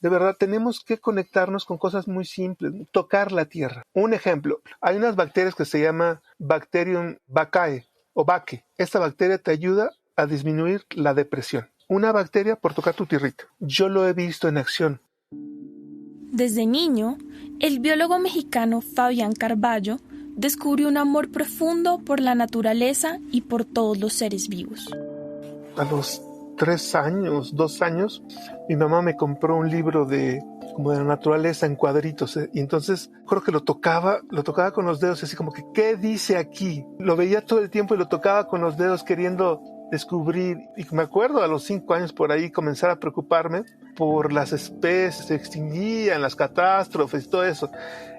De verdad, tenemos que conectarnos con cosas muy simples, tocar la tierra. Un ejemplo, hay unas bacterias que se llama Bacterium vaccae o Bacche. Esta bacteria te ayuda a disminuir la depresión. Una bacteria por tocar tu tierrita. Yo lo he visto en acción. Desde niño, el biólogo mexicano Fabián Carballo descubrió un amor profundo por la naturaleza y por todos los seres vivos. A los 2 años, mi mamá me compró un libro de la naturaleza en cuadritos, y entonces creo que lo tocaba con los dedos, así como que, ¿qué dice aquí? Lo veía todo el tiempo y lo tocaba con los dedos queriendo descubrir, y me acuerdo a los 5 años por ahí comenzar a preocuparme por las especies, se extinguían, las catástrofes, todo eso.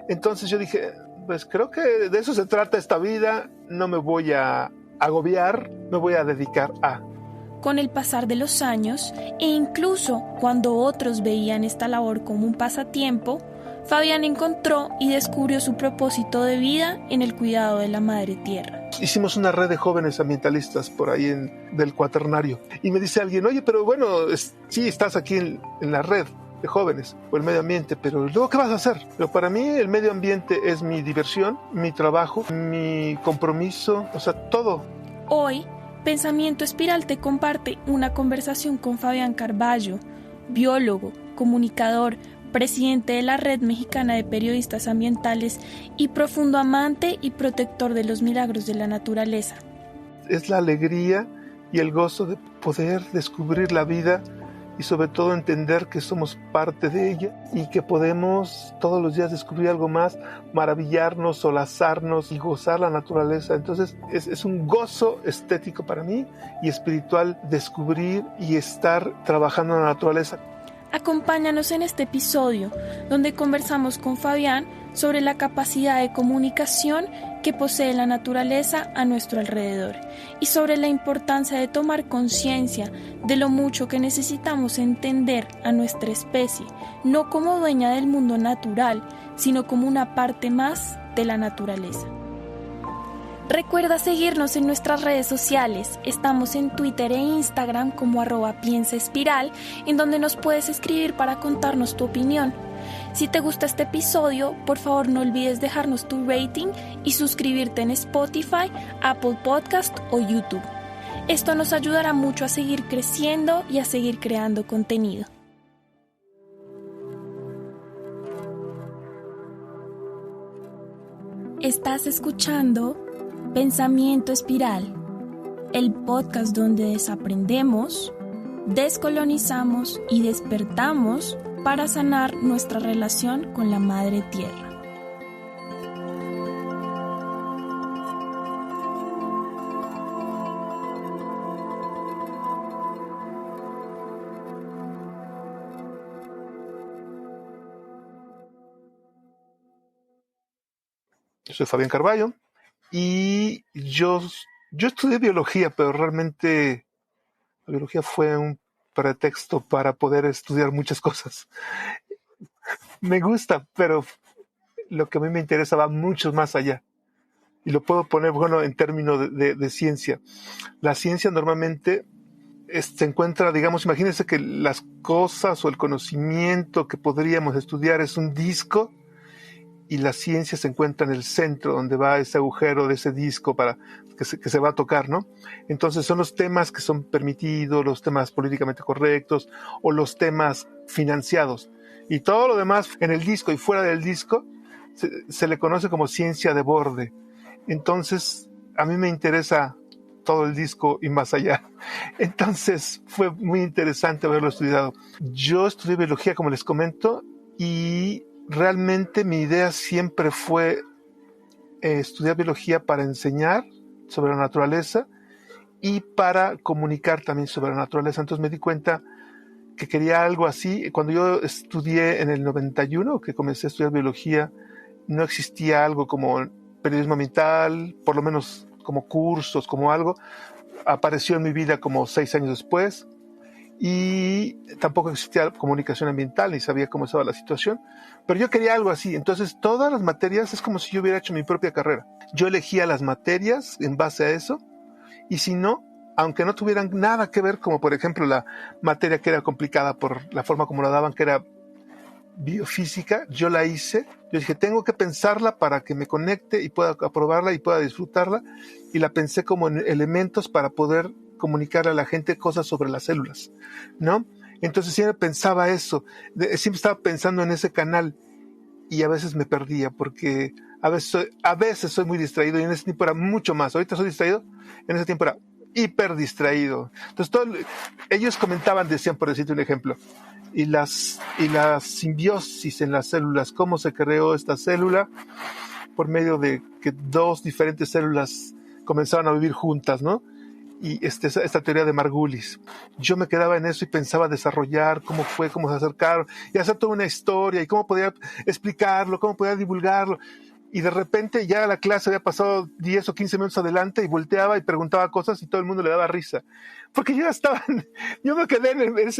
Entonces yo dije, pues creo que de eso se trata esta vida, no me voy a agobiar, me voy a dedicar a... Con el pasar de los años, e incluso cuando otros veían esta labor como un pasatiempo, Fabián encontró y descubrió su propósito de vida en el cuidado de la madre tierra. Hicimos una red de jóvenes ambientalistas por ahí del Cuaternario. Y me dice alguien, oye, pero bueno, sí, estás aquí en la red de jóvenes por el medio ambiente, pero luego, ¿qué vas a hacer? Pero para mí el medio ambiente es mi diversión, mi trabajo, mi compromiso, o sea, todo. Hoy, Pensamiento Espiral te comparte una conversación con Fabián Carballo, biólogo, comunicador, presidente de la Red Mexicana de Periodistas Ambientales y profundo amante y protector de los milagros de la naturaleza. Es la alegría y el gozo de poder descubrir la vida y sobre todo entender que somos parte de ella y que podemos todos los días descubrir algo más, maravillarnos, solazarnos y gozar la naturaleza. Entonces es un gozo estético para mí y espiritual descubrir y estar trabajando en la naturaleza. Acompáñanos en este episodio, donde conversamos con Fabián sobre la capacidad de comunicación que posee la naturaleza a nuestro alrededor y sobre la importancia de tomar conciencia de lo mucho que necesitamos entender a nuestra especie, no como dueña del mundo natural, sino como una parte más de la naturaleza. Recuerda seguirnos en nuestras redes sociales. Estamos en Twitter e Instagram como @piensaespiral, en donde nos puedes escribir para contarnos tu opinión. Si te gusta este episodio, por favor no olvides dejarnos tu rating y suscribirte en Spotify, Apple Podcast o YouTube. Esto nos ayudará mucho a seguir creciendo y a seguir creando contenido. Estás escuchando Pensamiento Espiral, el podcast donde desaprendemos, descolonizamos y despertamos para sanar nuestra relación con la Madre Tierra. Yo soy Fabián Carballo y yo estudié biología, pero realmente la biología fue un pretexto para poder estudiar muchas cosas. Me gusta, pero lo que a mí me interesa va mucho más allá. Y lo puedo poner, en términos de ciencia. La ciencia normalmente se encuentra, digamos, imagínense que las cosas o el conocimiento que podríamos estudiar es un disco y la ciencia se encuentra en el centro, donde va ese agujero de ese disco para que se va a tocar, ¿no? Entonces son los temas que son permitidos, los temas políticamente correctos o los financiados. Y todo lo demás en el disco y fuera del disco se le conoce como ciencia de borde. Entonces a mí me interesa todo el disco y más allá. Entonces fue muy interesante haberlo estudiado. Yo estudié biología, como les comento, y realmente mi idea siempre fue estudiar biología para enseñar sobre la naturaleza y para comunicar también sobre la naturaleza. Entonces me di cuenta que quería algo así. Cuando yo estudié en el 91, que comencé a estudiar biología, no existía algo como periodismo ambiental, por lo menos como cursos, como algo. Apareció en mi vida como 6 años después. Y tampoco existía comunicación ambiental, ni sabía cómo estaba la situación, pero yo quería algo así. Entonces todas las materias es como si yo hubiera hecho mi propia carrera. Yo elegía las materias en base a eso, y si no, aunque no tuvieran nada que ver, como por ejemplo la materia que era complicada por la forma como la daban, que era biofísica, yo la hice. Yo dije, tengo que pensarla para que me conecte y pueda aprobarla y pueda disfrutarla. Y la pensé como en elementos para poder comunicar a la gente cosas sobre las células, ¿no? Entonces siempre pensaba eso, siempre estaba pensando en ese canal y a veces me perdía porque a veces soy muy distraído y en ese tiempo era mucho más. Ahorita soy distraído, en ese tiempo era hiper distraído. Entonces ellos comentaban, decían, por decirte un ejemplo, y la simbiosis en las células, cómo se creó esta célula por medio de que dos diferentes células comenzaron a vivir juntas, ¿no? Y esta teoría de Margulis. Yo me quedaba en eso y pensaba desarrollar cómo fue, cómo se acercaron, y hacer toda una historia, y cómo podía explicarlo, cómo podía divulgarlo. Y de repente ya la clase había pasado 10 o 15 minutos adelante y volteaba y preguntaba cosas y todo el mundo le daba risa. Porque yo me quedé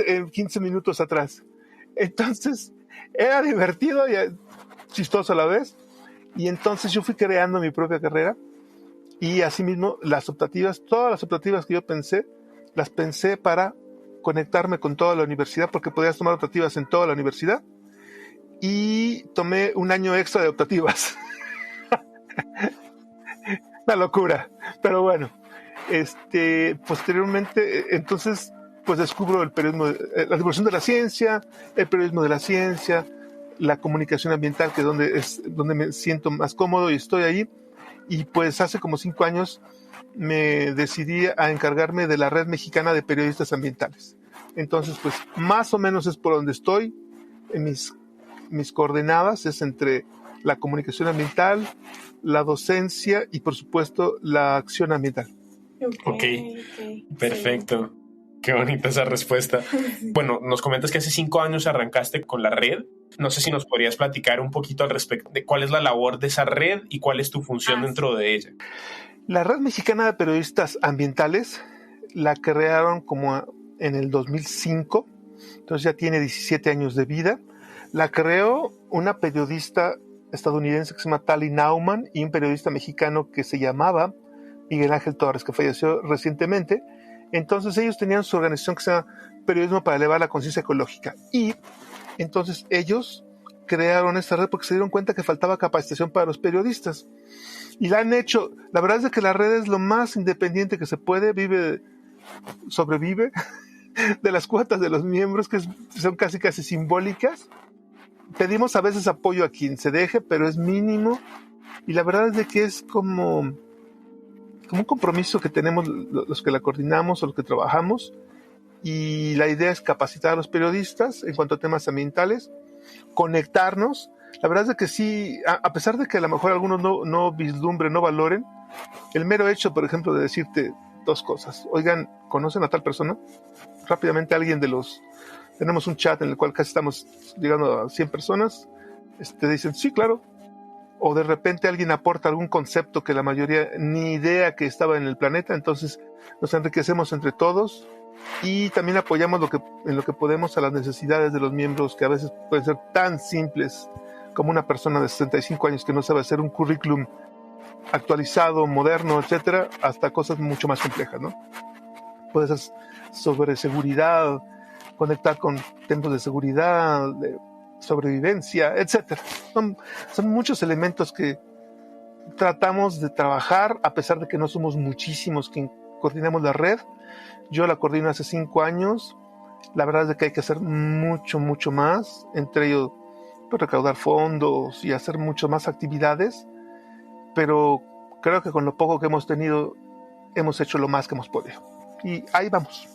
en 15 minutos atrás. Entonces, era divertido y chistoso a la vez. Y entonces yo fui creando mi propia carrera. Y asimismo, todas las optativas que yo pensé, las pensé para conectarme con toda la universidad, porque podías tomar optativas en toda la universidad. Y tomé un año extra de optativas. Una locura. Pero bueno, posteriormente, entonces, pues descubro el periodismo, la divulgación de la ciencia, el periodismo de la ciencia, la comunicación ambiental, que es donde me siento más cómodo y estoy ahí. Y pues hace como 5 años me decidí a encargarme de la Red Mexicana de Periodistas Ambientales. Entonces, pues más o menos es por donde estoy. En mis coordenadas es entre la comunicación ambiental, la docencia y, por supuesto, la acción ambiental. Ok, perfecto. Qué bonita esa respuesta. Bueno, nos comentas que hace 5 años arrancaste con la red. No sé si nos podrías platicar un poquito al respecto de cuál es la labor de esa red y cuál es tu función dentro de ella. La Red Mexicana de Periodistas Ambientales la crearon como en el 2005, entonces ya tiene 17 años de vida. La creó una periodista estadounidense que se llama Tali Nauman y un periodista mexicano que se llamaba Miguel Ángel Torres, que falleció recientemente. Entonces ellos tenían su organización que se llama Periodismo para Elevar la Conciencia Ecológica. Y entonces ellos crearon esta red porque se dieron cuenta que faltaba capacitación para los periodistas. Y la han hecho. La verdad es que la red es lo más independiente que se puede, sobrevive de las cuotas de los miembros, que son casi simbólicas. Pedimos a veces apoyo a quien se deje, pero es mínimo. Y la verdad es de que es como un compromiso que tenemos los que la coordinamos o los que trabajamos, y la idea es capacitar a los periodistas en cuanto a temas ambientales, conectarnos. La verdad es que sí, a pesar de que a lo mejor algunos no vislumbren, no valoren, el mero hecho, por ejemplo, de decirte 2 cosas. Oigan, ¿conocen a tal persona? Rápidamente tenemos un chat en el cual casi estamos llegando a 100 personas, dicen, sí, claro. O de repente alguien aporta algún concepto que la mayoría ni idea que estaba en el planeta, entonces nos enriquecemos entre todos y también apoyamos en lo que podemos a las necesidades de los miembros, que a veces pueden ser tan simples como una persona de 65 años que no sabe hacer un currículum actualizado, moderno, etcétera, hasta cosas mucho más complejas, ¿no? Puede ser sobre seguridad, conectar con temas de seguridad, de sobrevivencia, etcétera. Son muchos elementos que tratamos de trabajar, a pesar de que no somos muchísimos quien coordinamos la red. Yo la coordino hace 5 años. La verdad es de que hay que hacer mucho, mucho más, entre ellos recaudar fondos y hacer mucho más actividades, pero creo que con lo poco que hemos tenido hemos hecho lo más que hemos podido. Y ahí vamos.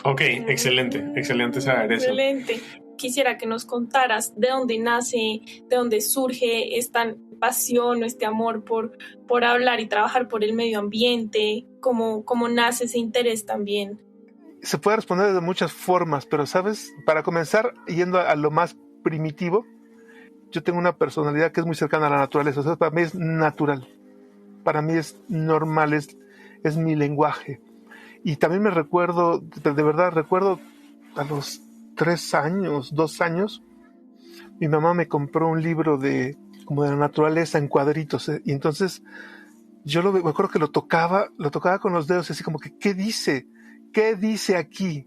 Ok, excelente saber eso. Excelente. Quisiera que nos contaras de dónde nace, de dónde surge esta pasión o este amor por hablar y trabajar por el medio ambiente, cómo nace ese interés también. Se puede responder de muchas formas, pero sabes, para comenzar, yendo a lo más primitivo, yo tengo una personalidad que es muy cercana a la naturaleza. O sea, para mí es natural, para mí es normal, es mi lenguaje. Y también de verdad recuerdo a los 2 años, mi mamá me compró un libro como de la naturaleza en cuadritos, y entonces yo me acuerdo que lo tocaba con los dedos, así como que, ¿qué dice aquí?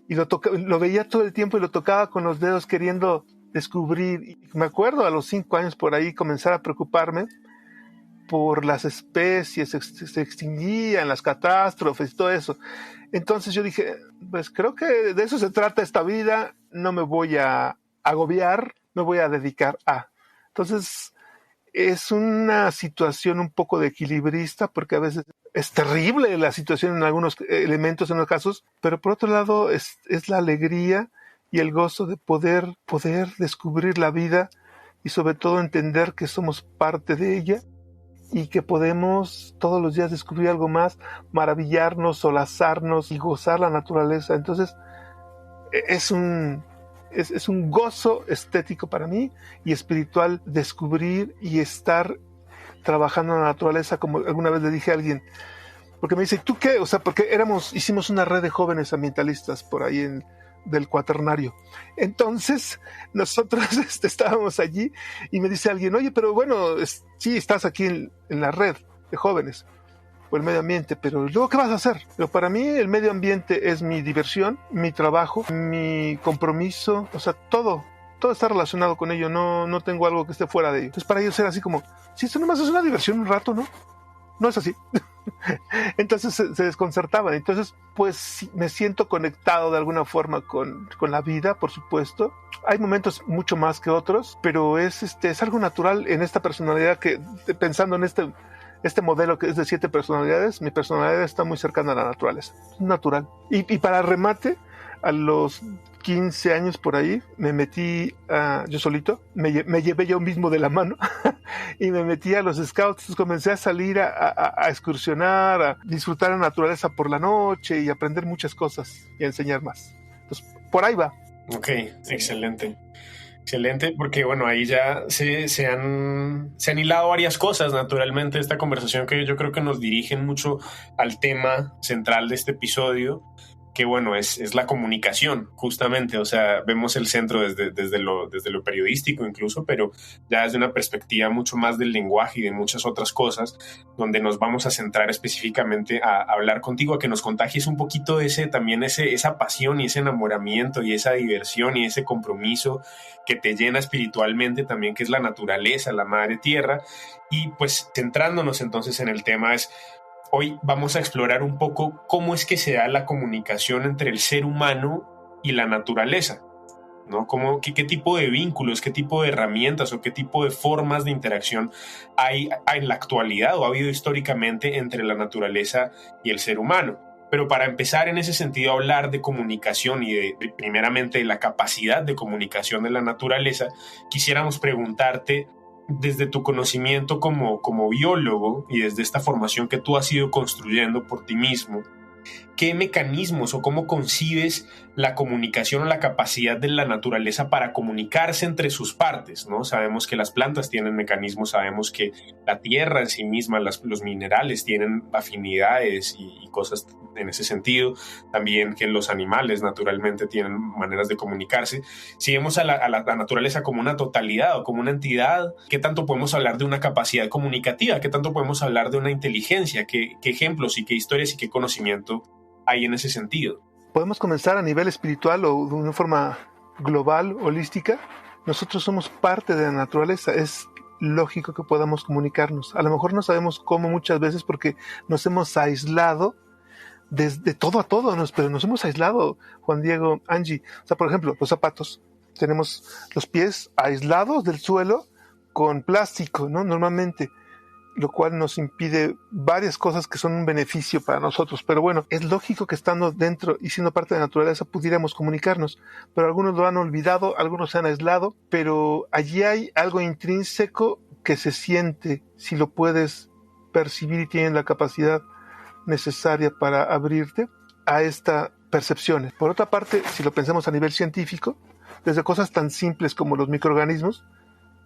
Y lo veía todo el tiempo y lo tocaba con los dedos queriendo descubrir. Y me acuerdo a los 5 años por ahí comenzar a preocuparme por las especies, se extinguían, las catástrofes y todo eso. Entonces yo dije, pues creo que de eso se trata esta vida, no me voy a agobiar, me voy a dedicar a. Entonces es una situación un poco de equilibrista, porque a veces es terrible la situación en algunos elementos, en los casos, pero por otro lado es la alegría y el gozo de poder descubrir la vida y sobre todo entender que somos parte de ella y que podemos todos los días descubrir algo más, maravillarnos, solazarnos y gozar la naturaleza. Entonces es un gozo estético para mí y espiritual descubrir y estar trabajando en la naturaleza, como alguna vez le dije a alguien, porque me dice, ¿tú qué? O sea, porque hicimos una red de jóvenes ambientalistas por ahí del Cuaternario. Entonces, nosotros estábamos allí y me dice alguien, oye, pero bueno, sí, estás aquí en la red de jóvenes por el medio ambiente, pero luego, ¿qué vas a hacer? Pero para mí el medio ambiente es mi diversión, mi trabajo, mi compromiso, o sea, todo está relacionado con ello, no tengo algo que esté fuera de ello. Entonces para ellos era así como, si esto nomás es una diversión un rato, ¿no? No es así. Entonces se desconcertaban. Entonces, pues sí, me siento conectado de alguna forma con la vida, por supuesto. Hay momentos mucho más que otros, pero es algo natural en esta personalidad que, pensando en este modelo que es de 7 personalidades, mi personalidad está muy cercana a la naturaleza. Es natural. Y para remate, a los 15 años por ahí, me metí yo solito, me llevé yo mismo de la mano y me metí a los scouts, comencé a salir a excursionar, a disfrutar la naturaleza por la noche y aprender muchas cosas y a enseñar más. Entonces, por ahí va. Ok, excelente. Excelente, porque bueno, ahí ya se han hilado varias cosas, naturalmente, esta conversación que yo creo que nos dirigen mucho al tema central de este episodio, que bueno, es la comunicación, justamente. O sea, vemos el centro desde lo periodístico incluso, pero ya desde una perspectiva mucho más del lenguaje y de muchas otras cosas, donde nos vamos a centrar específicamente a hablar contigo, a que nos contagies un poquito de esa pasión y ese enamoramiento y esa diversión y ese compromiso que te llena espiritualmente también, que es la naturaleza, la madre tierra. Y pues centrándonos entonces en el tema, hoy vamos a explorar un poco cómo es que se da la comunicación entre el ser humano y la naturaleza, ¿no? ¿Qué tipo de vínculos, qué tipo de herramientas o qué tipo de formas de interacción hay en la actualidad o ha habido históricamente entre la naturaleza y el ser humano? Pero para empezar en ese sentido a hablar de comunicación y primeramente de la capacidad de comunicación de la naturaleza, quisiéramos preguntarte, desde tu conocimiento como biólogo y desde esta formación que tú has ido construyendo por ti mismo, ¿qué mecanismos o cómo concibes la comunicación o la capacidad de la naturaleza para comunicarse entre sus partes, ¿no? Sabemos que las plantas tienen mecanismos, sabemos que la tierra en sí misma, los minerales tienen afinidades y cosas en ese sentido, también que los animales naturalmente tienen maneras de comunicarse. Si vemos a la naturaleza como una totalidad o como una entidad, ¿qué tanto podemos hablar de una capacidad comunicativa? ¿Qué tanto podemos hablar de una inteligencia? ¿Qué ejemplos y qué historias y qué conocimiento hay en ese sentido? Podemos comenzar a nivel espiritual o de una forma global, holística. Nosotros somos parte de la naturaleza. Es lógico que podamos comunicarnos. A lo mejor no sabemos cómo muchas veces porque nos hemos aislado desde todo a todo, pero nos hemos aislado, Juan Diego, Angie. O sea, por ejemplo, los zapatos. Tenemos los pies aislados del suelo con plástico, ¿no? Normalmente, lo cual nos impide varias cosas que son un beneficio para nosotros. Pero bueno, es lógico que estando dentro y siendo parte de la naturaleza pudiéramos comunicarnos, pero algunos lo han olvidado, algunos se han aislado, pero allí hay algo intrínseco que se siente si lo puedes percibir y tienes la capacidad necesaria para abrirte a estas percepciones. Por otra parte, si lo pensamos a nivel científico, desde cosas tan simples como los microorganismos,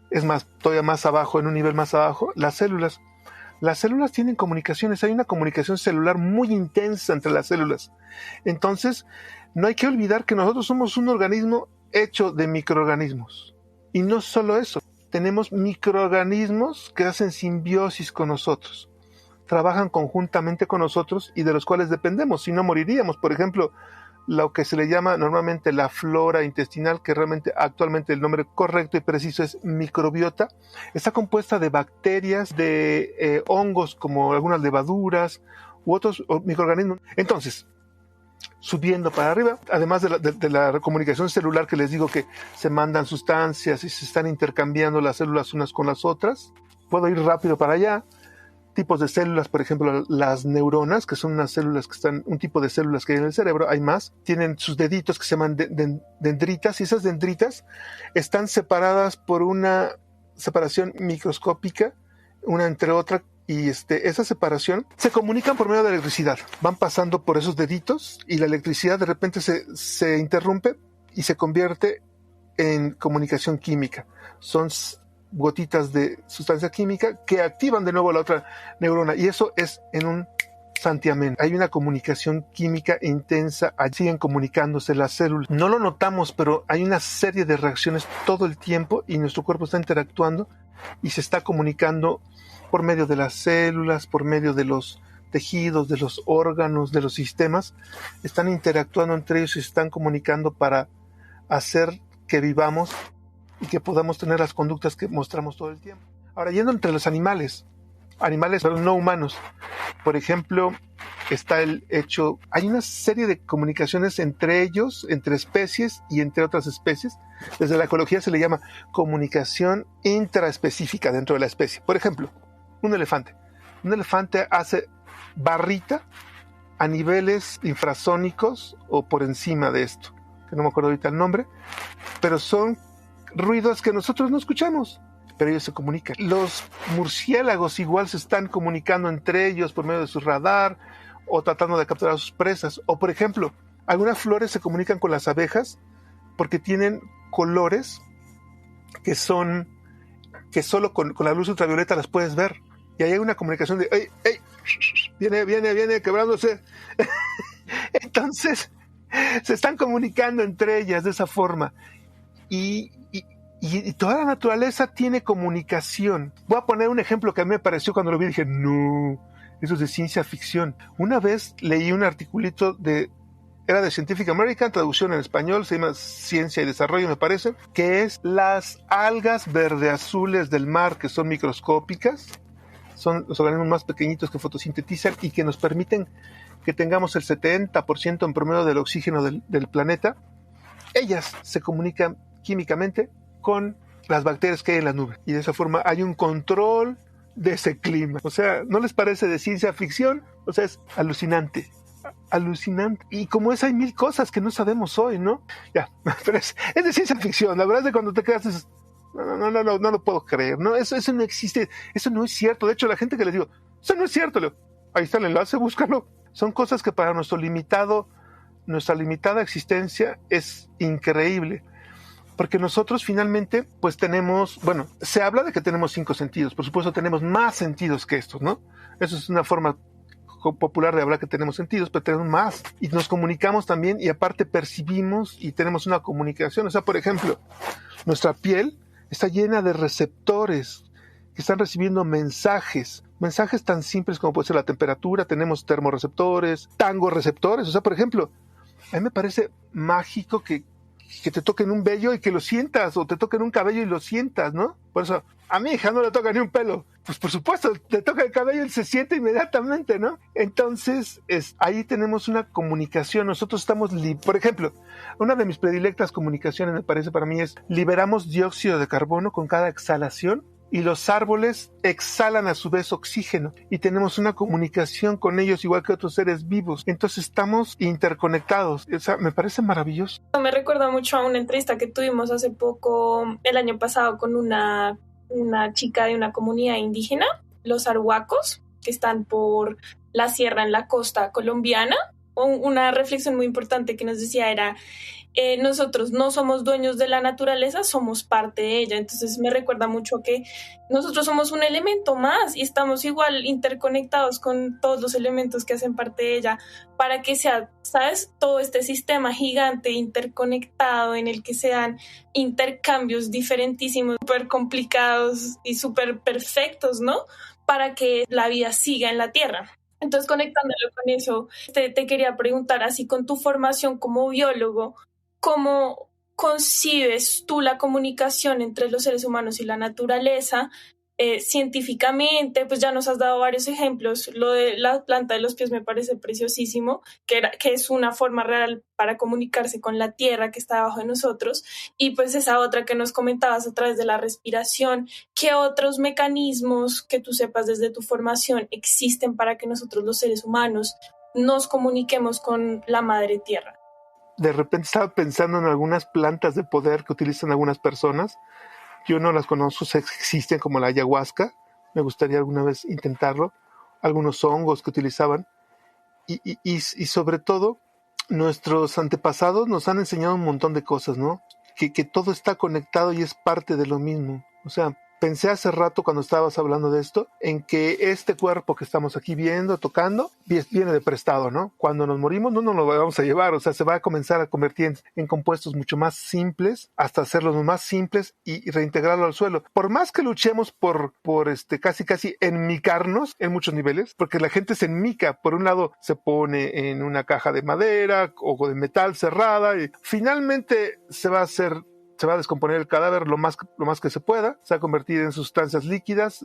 es más, todavía más abajo, en un nivel más abajo, las células. Las células tienen comunicaciones, hay una comunicación celular muy intensa entre las células. Entonces, no hay que olvidar que nosotros somos un organismo hecho de microorganismos. Y no solo eso, tenemos microorganismos que hacen simbiosis con nosotros. Trabajan conjuntamente con nosotros y de los cuales dependemos, si no moriríamos. Por ejemplo, lo que se le llama normalmente la flora intestinal, que realmente actualmente el nombre correcto y preciso es microbiota. Está compuesta de bacterias, de hongos como algunas levaduras u otros microorganismos. Entonces, subiendo para arriba, además de la comunicación celular que les digo que se mandan sustancias y se están intercambiando las células unas con las otras, puedo ir rápido para allá. Tipos de células, por ejemplo, las neuronas, que son unas células que están, un tipo de células que hay en el cerebro, hay más, tienen sus deditos que se llaman dendritas, y esas dendritas están separadas por una separación microscópica, una entre otra, y esa separación se comunican por medio de electricidad. Van pasando por esos deditos y la electricidad de repente se interrumpe y se convierte en comunicación química. Son gotitas de sustancia química que activan de nuevo la otra neurona, y eso es en un santiamén. Hay una comunicación química intensa, allí siguen comunicándose las células. No lo notamos, pero hay una serie de reacciones todo el tiempo y nuestro cuerpo está interactuando y se está comunicando por medio de las células, por medio de los tejidos, de los órganos, de los sistemas. Están interactuando entre ellos y se están comunicando para hacer que vivamos y que podamos tener las conductas que mostramos todo el tiempo. Ahora, yendo entre los animales pero no humanos, por ejemplo, está el hecho, hay una serie de comunicaciones entre ellos, entre especies y entre otras especies. Desde la ecología se le llama comunicación intraespecífica dentro de la especie. Por ejemplo, un elefante hace barrita a niveles infrasónicos o por encima de esto, que no me acuerdo ahorita el nombre, pero son ruidos que nosotros no escuchamos, pero ellos se comunican. Los murciélagos igual se están comunicando entre ellos por medio de su radar o tratando de capturar a sus presas. O por ejemplo, algunas flores se comunican con las abejas porque tienen colores que solo con la luz ultravioleta las puedes ver. Y ahí hay una comunicación de ¡ey! Viene quebrándose. Entonces se están comunicando entre ellas de esa forma. Y toda la naturaleza tiene comunicación. Voy a poner un ejemplo que a mí me pareció cuando lo vi. Dije, no, eso es de ciencia ficción. Una vez leí un articulito era de Scientific American, traducción en español, se llama Ciencia y Desarrollo, me parece, que es las algas verde-azules del mar, que son microscópicas, son los organismos más pequeñitos que fotosintetizan y que nos permiten que tengamos el 70% en promedio del oxígeno del planeta. Ellas se comunican químicamente con las bacterias que hay en la nube y de esa forma hay un control de ese clima. O sea, ¿no les parece de ciencia ficción? O sea, es alucinante. Y como es, hay mil cosas que no sabemos hoy, ¿no? Ya, pero es de ciencia ficción. La verdad es que cuando te quedas dices, no lo puedo creer, ¿no? Eso no existe, eso no es cierto. De hecho, la gente que les digo, eso no es cierto, ahí está el enlace, búscalo. Son cosas que para nuestra limitada existencia es increíble. Porque nosotros finalmente, pues tenemos, se habla de que tenemos 5 sentidos. Por supuesto, tenemos más sentidos que estos, ¿no? Eso es una forma popular de hablar que tenemos sentidos, pero tenemos más. Y nos comunicamos también y aparte percibimos y tenemos una comunicación. O sea, por ejemplo, nuestra piel está llena de receptores que están recibiendo mensajes tan simples como puede ser la temperatura. Tenemos termorreceptores, tangoreceptores. O sea, por ejemplo, a mí me parece mágico que te toquen un vello y que lo sientas, o te toquen un cabello y lo sientas, ¿no? Por eso, a mi hija no le toca ni un pelo. Pues por supuesto, te toca el cabello y se siente inmediatamente, ¿no? Entonces, ahí tenemos una comunicación. Nosotros estamos, por ejemplo, una de mis predilectas comunicaciones, me parece para mí, es liberamos dióxido de carbono con cada exhalación y los árboles exhalan a su vez oxígeno y tenemos una comunicación con ellos igual que otros seres vivos. Entonces estamos interconectados. O sea, me parece maravilloso. Me recuerda mucho a una entrevista que tuvimos hace poco, el año pasado, con una chica de una comunidad indígena, los arhuacos, que están por la sierra en la costa colombiana. Una reflexión muy importante que nos decía era, nosotros no somos dueños de la naturaleza, somos parte de ella. Entonces me recuerda mucho que nosotros somos un elemento más y estamos igual interconectados con todos los elementos que hacen parte de ella para que sea, ¿sabes? Todo este sistema gigante interconectado en el que se dan intercambios diferentísimos, súper complicados y súper perfectos, ¿no? Para que la vida siga en la Tierra. Entonces, conectándolo con eso, te quería preguntar, así con tu formación como biólogo, ¿cómo concibes tú la comunicación entre los seres humanos y la naturaleza? Científicamente, pues ya nos has dado varios ejemplos. Lo de la planta de los pies me parece preciosísimo, que es una forma real para comunicarse con la tierra que está debajo de nosotros. Y pues esa otra que nos comentabas a través de la respiración. ¿Qué otros mecanismos que tú sepas desde tu formación existen para que nosotros los seres humanos nos comuniquemos con la madre tierra? De repente estaba pensando en algunas plantas de poder que utilizan algunas personas. Yo no las conozco, existen, como la ayahuasca. Me gustaría alguna vez intentarlo. Algunos hongos que utilizaban. Y sobre todo, nuestros antepasados nos han enseñado un montón de cosas, ¿no? Que todo está conectado y es parte de lo mismo. O sea, pensé hace rato cuando estabas hablando de esto, en que este cuerpo que estamos aquí viendo, tocando, viene de prestado, ¿no? Cuando nos morimos no nos lo vamos a llevar, o sea, se va a comenzar a convertir en compuestos mucho más simples, hasta hacerlos más simples y reintegrarlo al suelo. Por más que luchemos por casi enmicarnos en muchos niveles, porque la gente se enmica, por un lado se pone en una caja de madera o de metal cerrada y finalmente se va a descomponer el cadáver lo más que se pueda, se va a convertir en sustancias líquidas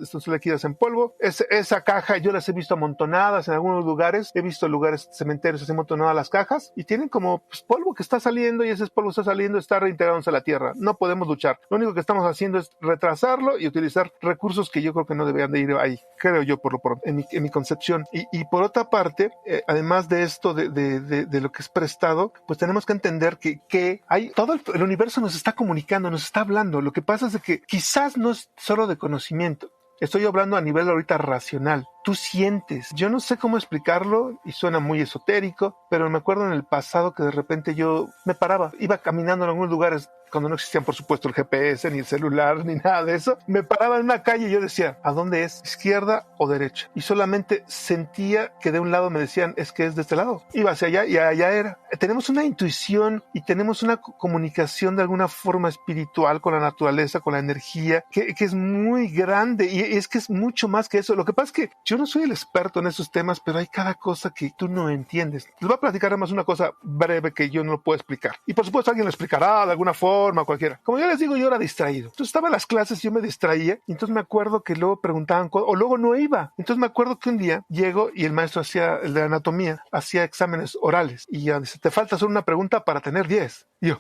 en polvo. Esa caja yo las he visto amontonadas en algunos lugares, he visto lugares, cementerios, así amontonadas las cajas y tienen como polvo que está saliendo y ese polvo está saliendo, está reintegrándose a la tierra. No podemos luchar. Lo único que estamos haciendo es retrasarlo y utilizar recursos que yo creo que no deberían de ir ahí, creo yo por lo pronto, en mi concepción. Y por otra parte, además de esto de lo que es prestado, pues tenemos que entender que hay todo el universo nos está comunicando, nos está hablando. Lo que pasa es de que quizás no es solo de conocimiento. Estoy hablando a nivel ahorita racional. Tú sientes. Yo no sé cómo explicarlo y suena muy esotérico, pero me acuerdo en el pasado que de repente yo me paraba. Iba caminando en algunos lugares cuando no existían, por supuesto, el GPS, ni el celular, ni nada de eso. Me paraba en una calle y yo decía, ¿a dónde es? ¿Izquierda o derecha? Y solamente sentía que de un lado me decían, es que es de este lado. Iba hacia allá y allá era. Tenemos una intuición y tenemos una comunicación de alguna forma espiritual con la naturaleza, con la energía, que es muy grande y es que es mucho más que eso. Lo que pasa es que yo no soy el experto en esos temas, pero hay cada cosa que tú no entiendes. Les voy a platicar además una cosa breve que yo no lo puedo explicar. Y por supuesto alguien lo explicará de alguna forma, cualquiera. Como yo les digo, yo era distraído. Entonces estaba en las clases, yo me distraía y entonces me acuerdo que luego preguntaban o luego no iba. Entonces me acuerdo que un día llego y el maestro el de anatomía, hacía exámenes orales y ya dice, te falta hacer una pregunta para tener 10. Y yo...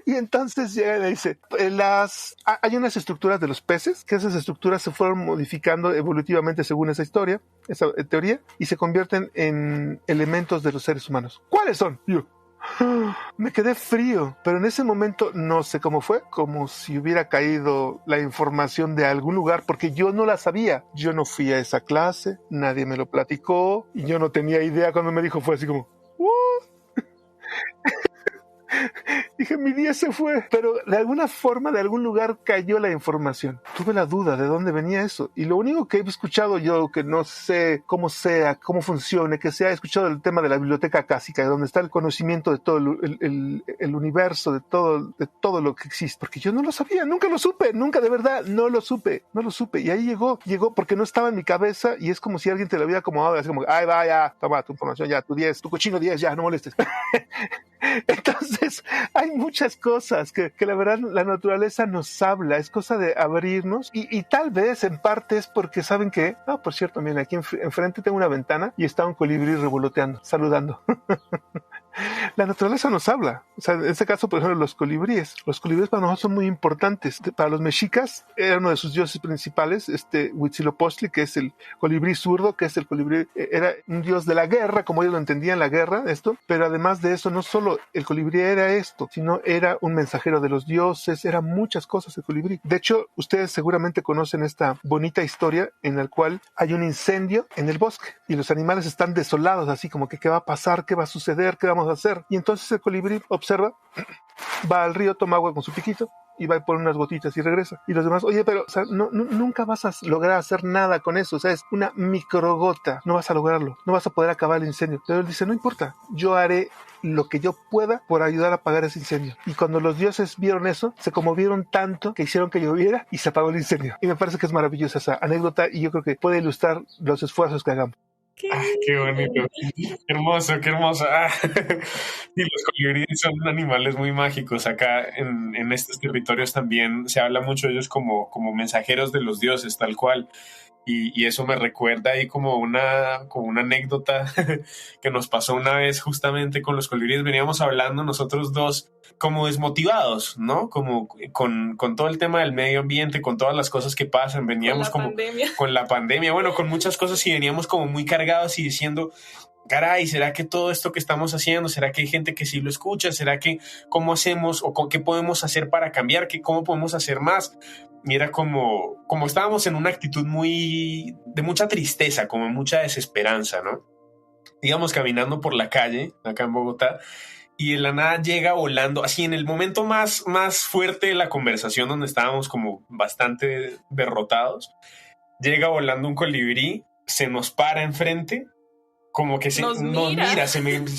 Y entonces llega y le dice, hay unas estructuras de los peces, que esas estructuras se fueron modificando evolutivamente según esa teoría, y se convierten en elementos de los seres humanos. ¿Cuáles son? Y yo, me quedé frío, pero en ese momento no sé cómo fue, como si hubiera caído la información de algún lugar, porque yo no la sabía. Yo no fui a esa clase, nadie me lo platicó, y yo no tenía idea. Cuando me dijo fue así como, dije, mi día se fue, pero de alguna forma, de algún lugar cayó la información. Tuve la duda de dónde venía eso. Y lo único que he escuchado yo, que no sé cómo sea, cómo funcione, que se ha escuchado el tema de la biblioteca acásica, donde está el conocimiento de todo el universo, de todo lo que existe. Porque yo no lo sabía, nunca lo supe, nunca de verdad, no lo supe. Y ahí llegó porque no estaba en mi cabeza y es como si alguien te lo hubiera acomodado, así como, ay, va, ya, toma tu información, ya, tu 10, tu cochino 10, ya, no molestes. Entonces, hay muchas cosas que la verdad la naturaleza nos habla, es cosa de abrirnos y tal vez en parte es porque saben que, por cierto, miren, aquí enfrente tengo una ventana y está un colibrí revoloteando, saludando. La naturaleza nos habla. O sea, en este caso, por ejemplo, los colibríes. Los colibríes para nosotros son muy importantes. Para los mexicas, era uno de sus dioses principales, Huitzilopochtli, que es el colibrí zurdo, que es el colibrí, era un dios de la guerra, como ellos lo entendían, la guerra, pero además de eso, no solo el colibrí era esto, sino era un mensajero de los dioses, era muchas cosas el colibrí. De hecho, ustedes seguramente conocen esta bonita historia en la cual hay un incendio en el bosque y los animales están desolados, así como que qué va a pasar, qué va a suceder, qué vamos a hacer. Y entonces el colibrí observa, va al río, toma agua con su piquito y va a poner unas gotitas y regresa. Y los demás, oye, pero o sea, nunca vas a lograr hacer nada con eso. O sea, es una microgota. No vas a lograrlo. No vas a poder acabar el incendio. Pero él dice, no importa, yo haré lo que yo pueda por ayudar a apagar ese incendio. Y cuando los dioses vieron eso, se conmovieron tanto que hicieron que lloviera y se apagó el incendio. Y me parece que es maravillosa esa anécdota y yo creo que puede ilustrar los esfuerzos que hagamos. Qué bonito, qué hermoso, qué hermoso. Y los colibríes son animales muy mágicos. Acá en estos territorios también se habla mucho de ellos como mensajeros de los dioses, tal cual. Y eso me recuerda ahí como una anécdota que nos pasó una vez justamente con los colibríes. Veníamos hablando nosotros dos como desmotivados, ¿no? Como con todo el tema del medio ambiente, con todas las cosas que pasan. Veníamos con la pandemia, bueno, con muchas cosas y veníamos como muy cargados y diciendo, caray, ¿será que todo esto que estamos haciendo, será que hay gente que sí lo escucha? ¿Será que cómo hacemos o qué podemos hacer para cambiar? ¿Cómo podemos hacer más? Y era como estábamos en una actitud de mucha tristeza, como mucha desesperanza, ¿no? Íbamos caminando por la calle, acá en Bogotá, y de la nada llega volando, así en el momento más fuerte de la conversación, donde estábamos como bastante derrotados, llega volando un colibrí, se nos para enfrente, como que nos mira.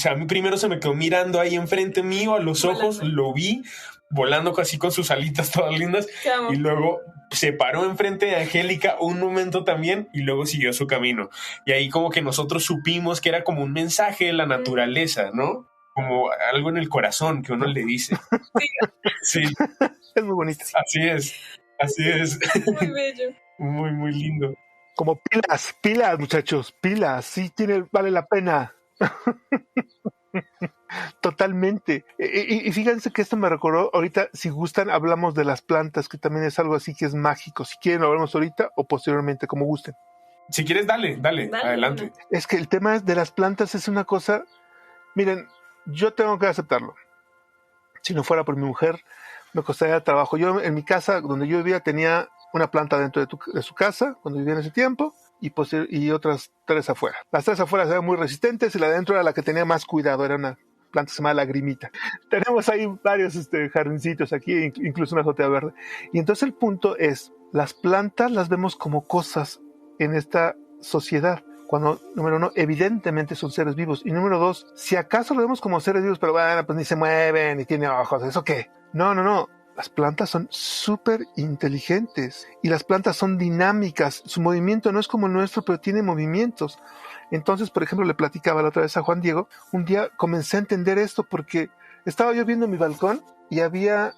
A mí primero se me quedó mirando ahí enfrente mío, a los ojos, lo vi volando casi con sus alitas todas lindas, y luego se paró enfrente de Angélica un momento también y luego siguió su camino. Y ahí como que nosotros supimos que era como un mensaje de la naturaleza, ¿no? Como algo en el corazón que uno le dice. Sí. Es muy bonito. Así es. Muy bello. Muy, muy lindo. Como pilas, muchachos, pilas, sí vale la pena. Totalmente. Y fíjense que esto me recordó, ahorita, si gustan, hablamos de las plantas, que también es algo así que es mágico. Si quieren, lo hablamos ahorita o posteriormente, como gusten. Si quieres, dale, adelante. Es que el tema de las plantas es una cosa, miren, yo tengo que aceptarlo. Si no fuera por mi mujer, me costaría trabajo. Yo en mi casa, donde yo vivía, tenía una planta dentro de su casa, cuando vivía en ese tiempo, y otras 3 afuera. Las 3 afuera eran muy resistentes y la de adentro era la que tenía más cuidado, era una planta que se llama lagrimita. Tenemos ahí varios jardincitos aquí, incluso una azotea verde. Y entonces el punto es, las plantas las vemos como cosas en esta sociedad, cuando, número 1, evidentemente son seres vivos, y número 2, si acaso lo vemos como seres vivos, pero bueno, pues ni se mueven, ni tienen ojos, ¿eso qué? No. Las plantas son súper inteligentes y las plantas son dinámicas. Su movimiento no es como el nuestro, pero tiene movimientos. Entonces, por ejemplo, le platicaba la otra vez a Juan Diego, un día comencé a entender esto porque estaba yo viendo mi balcón y había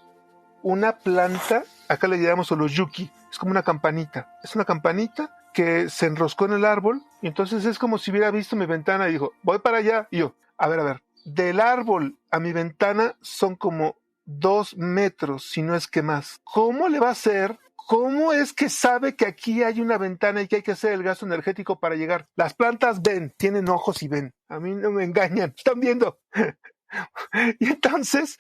una planta, acá le llamamos oloyuki, es como una campanita. Es una campanita que se enroscó en el árbol y entonces es como si hubiera visto mi ventana y dijo, voy para allá. Y yo, a ver, del árbol a mi ventana son como 2 metros, si no es que más. ¿Cómo le va a hacer? ¿Cómo es que sabe que aquí hay una ventana y que hay que hacer el gasto energético para llegar? Las plantas ven, tienen ojos y ven. A mí no me engañan, están viendo. Y entonces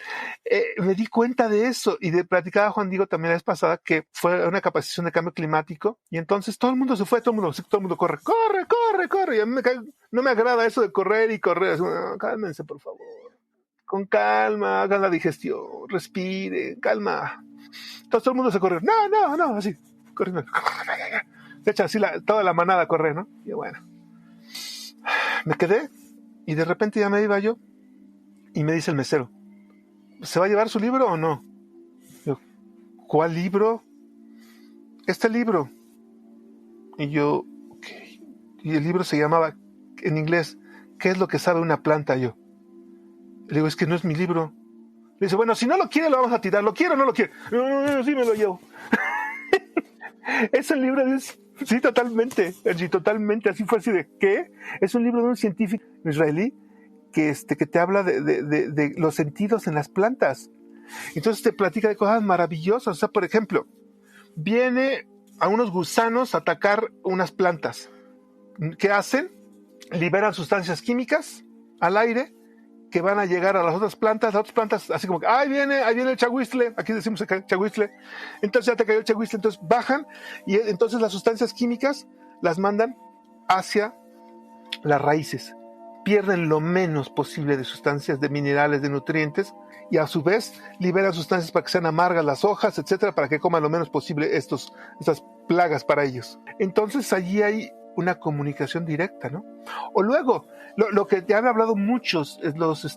me di cuenta de eso y platicaba a Juan Diego también la vez pasada que fue una capacitación de cambio climático y entonces todo el mundo se fue, todo el mundo corre. Y a mí no me agrada eso de correr y correr. No, cálmense, por favor. Con calma, hagan la digestión, respiren, calma. Entonces todo el mundo se corre. No, así, corriendo. Se echa así toda la manada a correr, ¿no? Y bueno, me quedé y de repente ya me iba yo y me dice el mesero, ¿se va a llevar su libro o no? Yo, ¿cuál libro? Este libro. Y yo, ok. Y el libro se llamaba, en inglés, ¿qué es lo que sabe una planta? Yo le digo, es que no es mi libro. Le dice, bueno, si no lo quiere, lo vamos a tirar. ¿Lo quiere o no lo quiere? No, sí me lo llevo. Es el libro de... Sí, totalmente. Así fue así de, ¿qué? Es un libro de un científico israelí que te habla de los sentidos en las plantas. Entonces te platica de cosas maravillosas. O sea, por ejemplo, viene a unos gusanos a atacar unas plantas. ¿Qué hacen? Liberan sustancias químicas al aire que van a llegar a las otras plantas así como que, ahí viene el chahuizle, aquí decimos acá, chahuizle, entonces ya te cayó el chahuizle, entonces bajan y entonces las sustancias químicas las mandan hacia las raíces, pierden lo menos posible de sustancias, de minerales, de nutrientes y a su vez liberan sustancias para que sean amargas las hojas, etcétera, para que coman lo menos posible estas plagas para ellos. Entonces allí hay una comunicación directa, ¿no? O luego, lo que ya han hablado muchos, es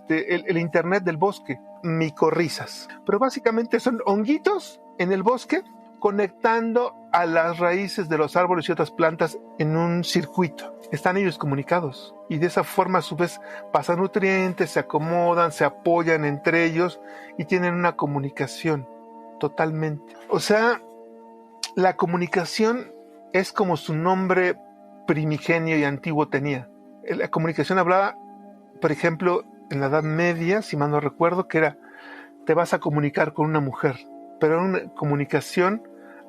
el internet del bosque, micorrizas, pero básicamente son honguitos en el bosque conectando a las raíces de los árboles y otras plantas en un circuito. Están ellos comunicados y de esa forma a su vez pasan nutrientes, se acomodan, se apoyan entre ellos y tienen una comunicación totalmente. O sea, la comunicación es como su nombre primigenio y antiguo tenía. La comunicación hablaba, por ejemplo, en la Edad Media, si mal no recuerdo, que era te vas a comunicar con una mujer, pero era una comunicación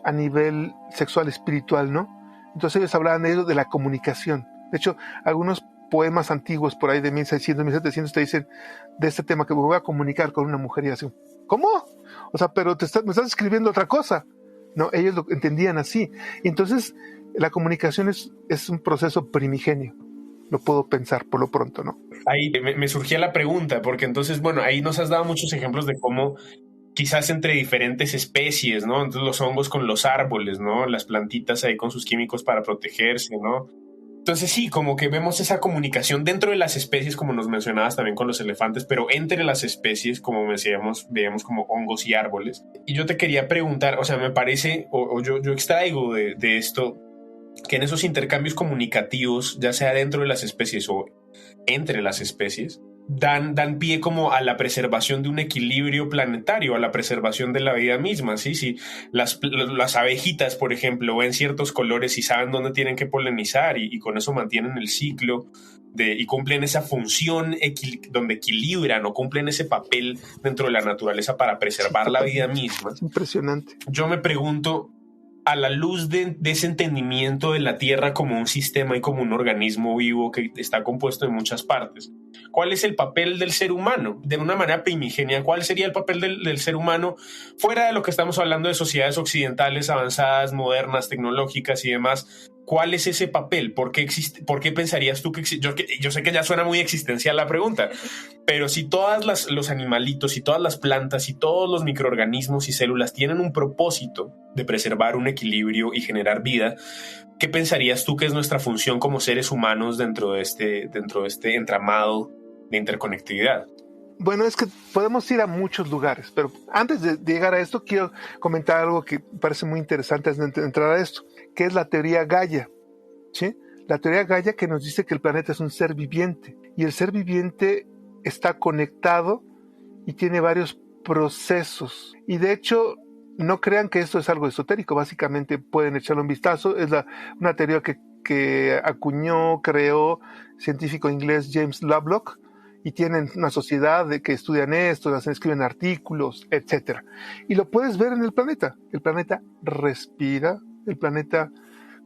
a nivel sexual espiritual, ¿no? Entonces ellos hablaban de ello, de la comunicación. De hecho, algunos poemas antiguos por ahí de 1600, 1700 te dicen de este tema, que me voy a comunicar con una mujer, y así, ¿cómo? O sea, pero me estás escribiendo otra cosa. No, ellos lo entendían así. Entonces, la comunicación es un proceso primigenio. Lo puedo pensar por lo pronto, ¿no? Ahí me surgía la pregunta, porque entonces, bueno, ahí nos has dado muchos ejemplos de cómo quizás entre diferentes especies, ¿no? Entonces los hongos con los árboles, ¿no? Las plantitas ahí con sus químicos para protegerse, ¿no? Entonces sí, como que vemos esa comunicación dentro de las especies, como nos mencionabas también con los elefantes, pero entre las especies, como decíamos, veíamos como hongos y árboles. Y yo te quería preguntar, o sea, me parece, o yo extraigo de esto, que en esos intercambios comunicativos, ya sea dentro de las especies o entre las especies, dan pie como a la preservación de un equilibrio planetario, a la preservación de la vida misma, ¿sí? Si las abejitas, por ejemplo, ven ciertos colores y saben dónde tienen que polinizar y con eso mantienen el ciclo y cumplen esa función donde equilibran o cumplen ese papel dentro de la naturaleza para preservar la vida misma. Es impresionante. Yo me pregunto, a la luz de ese entendimiento de la Tierra como un sistema y como un organismo vivo que está compuesto de muchas partes, ¿cuál es el papel del ser humano? De una manera primigenia, ¿cuál sería el papel del ser humano fuera de lo que estamos hablando de sociedades occidentales avanzadas, modernas, tecnológicas y demás? ¿Cuál es ese papel? ¿Por qué pensarías tú que existe? Yo sé que ya suena muy existencial la pregunta, pero si todos los animalitos y todas las plantas y todos los microorganismos y células tienen un propósito de preservar un equilibrio y generar vida, ¿qué pensarías tú que es nuestra función como seres humanos dentro de este entramado de interconectividad? Bueno, es que podemos ir a muchos lugares, pero antes de llegar a esto, quiero comentar algo que parece muy interesante antes de entrar a esto, que es la teoría Gaia, ¿sí? La teoría Gaia que nos dice que el planeta es un ser viviente, y el ser viviente está conectado y tiene varios procesos. Y de hecho, no crean que esto es algo esotérico, básicamente pueden echarle un vistazo, es una teoría que creó científico inglés James Lovelock, y tienen una sociedad de que estudian esto, escriben artículos, etc. Y lo puedes ver en el planeta. El planeta respira, el planeta,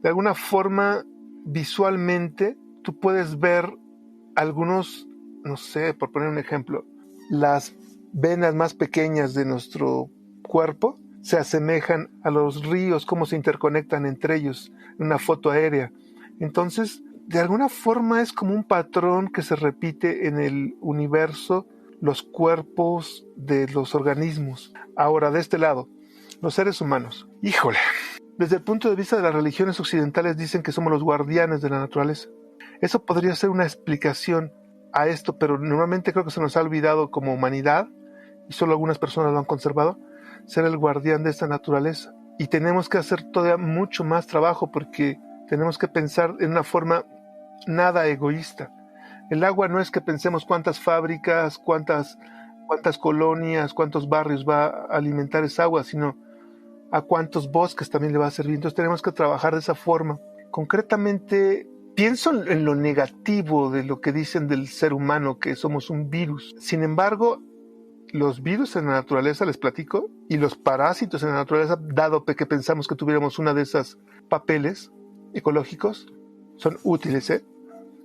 de alguna forma, visualmente, tú puedes ver algunos, no sé, por poner un ejemplo, las venas más pequeñas de nuestro cuerpo se asemejan a los ríos, cómo se interconectan entre ellos, en una foto aérea. Entonces, de alguna forma es como un patrón que se repite en el universo, los cuerpos de los organismos. Ahora, de este lado, los seres humanos. Híjole, desde el punto de vista de las religiones occidentales dicen que somos los guardianes de la naturaleza. Eso podría ser una explicación a esto, pero normalmente creo que se nos ha olvidado como humanidad, y solo algunas personas lo han conservado, ser el guardián de esta naturaleza. Y tenemos que hacer todavía mucho más trabajo porque tenemos que pensar en una forma nada egoísta. El agua no es que pensemos cuántas fábricas, cuántas colonias, cuántos barrios va a alimentar esa agua, sino a cuántos bosques también le va a servir. Entonces tenemos que trabajar de esa forma. Concretamente, pienso en lo negativo de lo que dicen del ser humano, que somos un virus. Sin embargo, los virus en la naturaleza, les platico, y los parásitos en la naturaleza, dado que pensamos que tuviéramos una de esas papeles ecológicos, son útiles, ¿eh?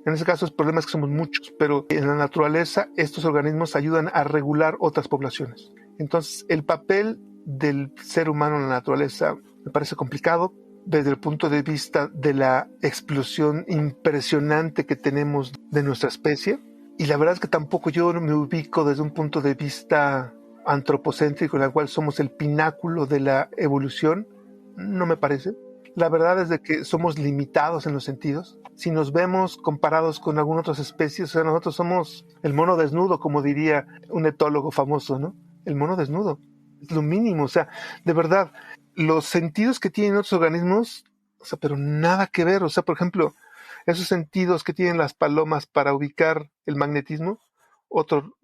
En ese caso el problema es que somos muchos, pero en la naturaleza estos organismos ayudan a regular otras poblaciones. Entonces el papel del ser humano en la naturaleza me parece complicado desde el punto de vista de la explosión impresionante que tenemos de nuestra especie, y la verdad es que tampoco yo me ubico desde un punto de vista antropocéntrico en el cual somos el pináculo de la evolución, no me parece. La verdad es de que somos limitados en los sentidos. Si nos vemos comparados con algunas otras especies, o sea, nosotros somos el mono desnudo, como diría un etólogo famoso, ¿no? El mono desnudo. Es lo mínimo, o sea, de verdad, los sentidos que tienen otros organismos, o sea, pero nada que ver. O sea, por ejemplo, esos sentidos que tienen las palomas para ubicar el magnetismo, otro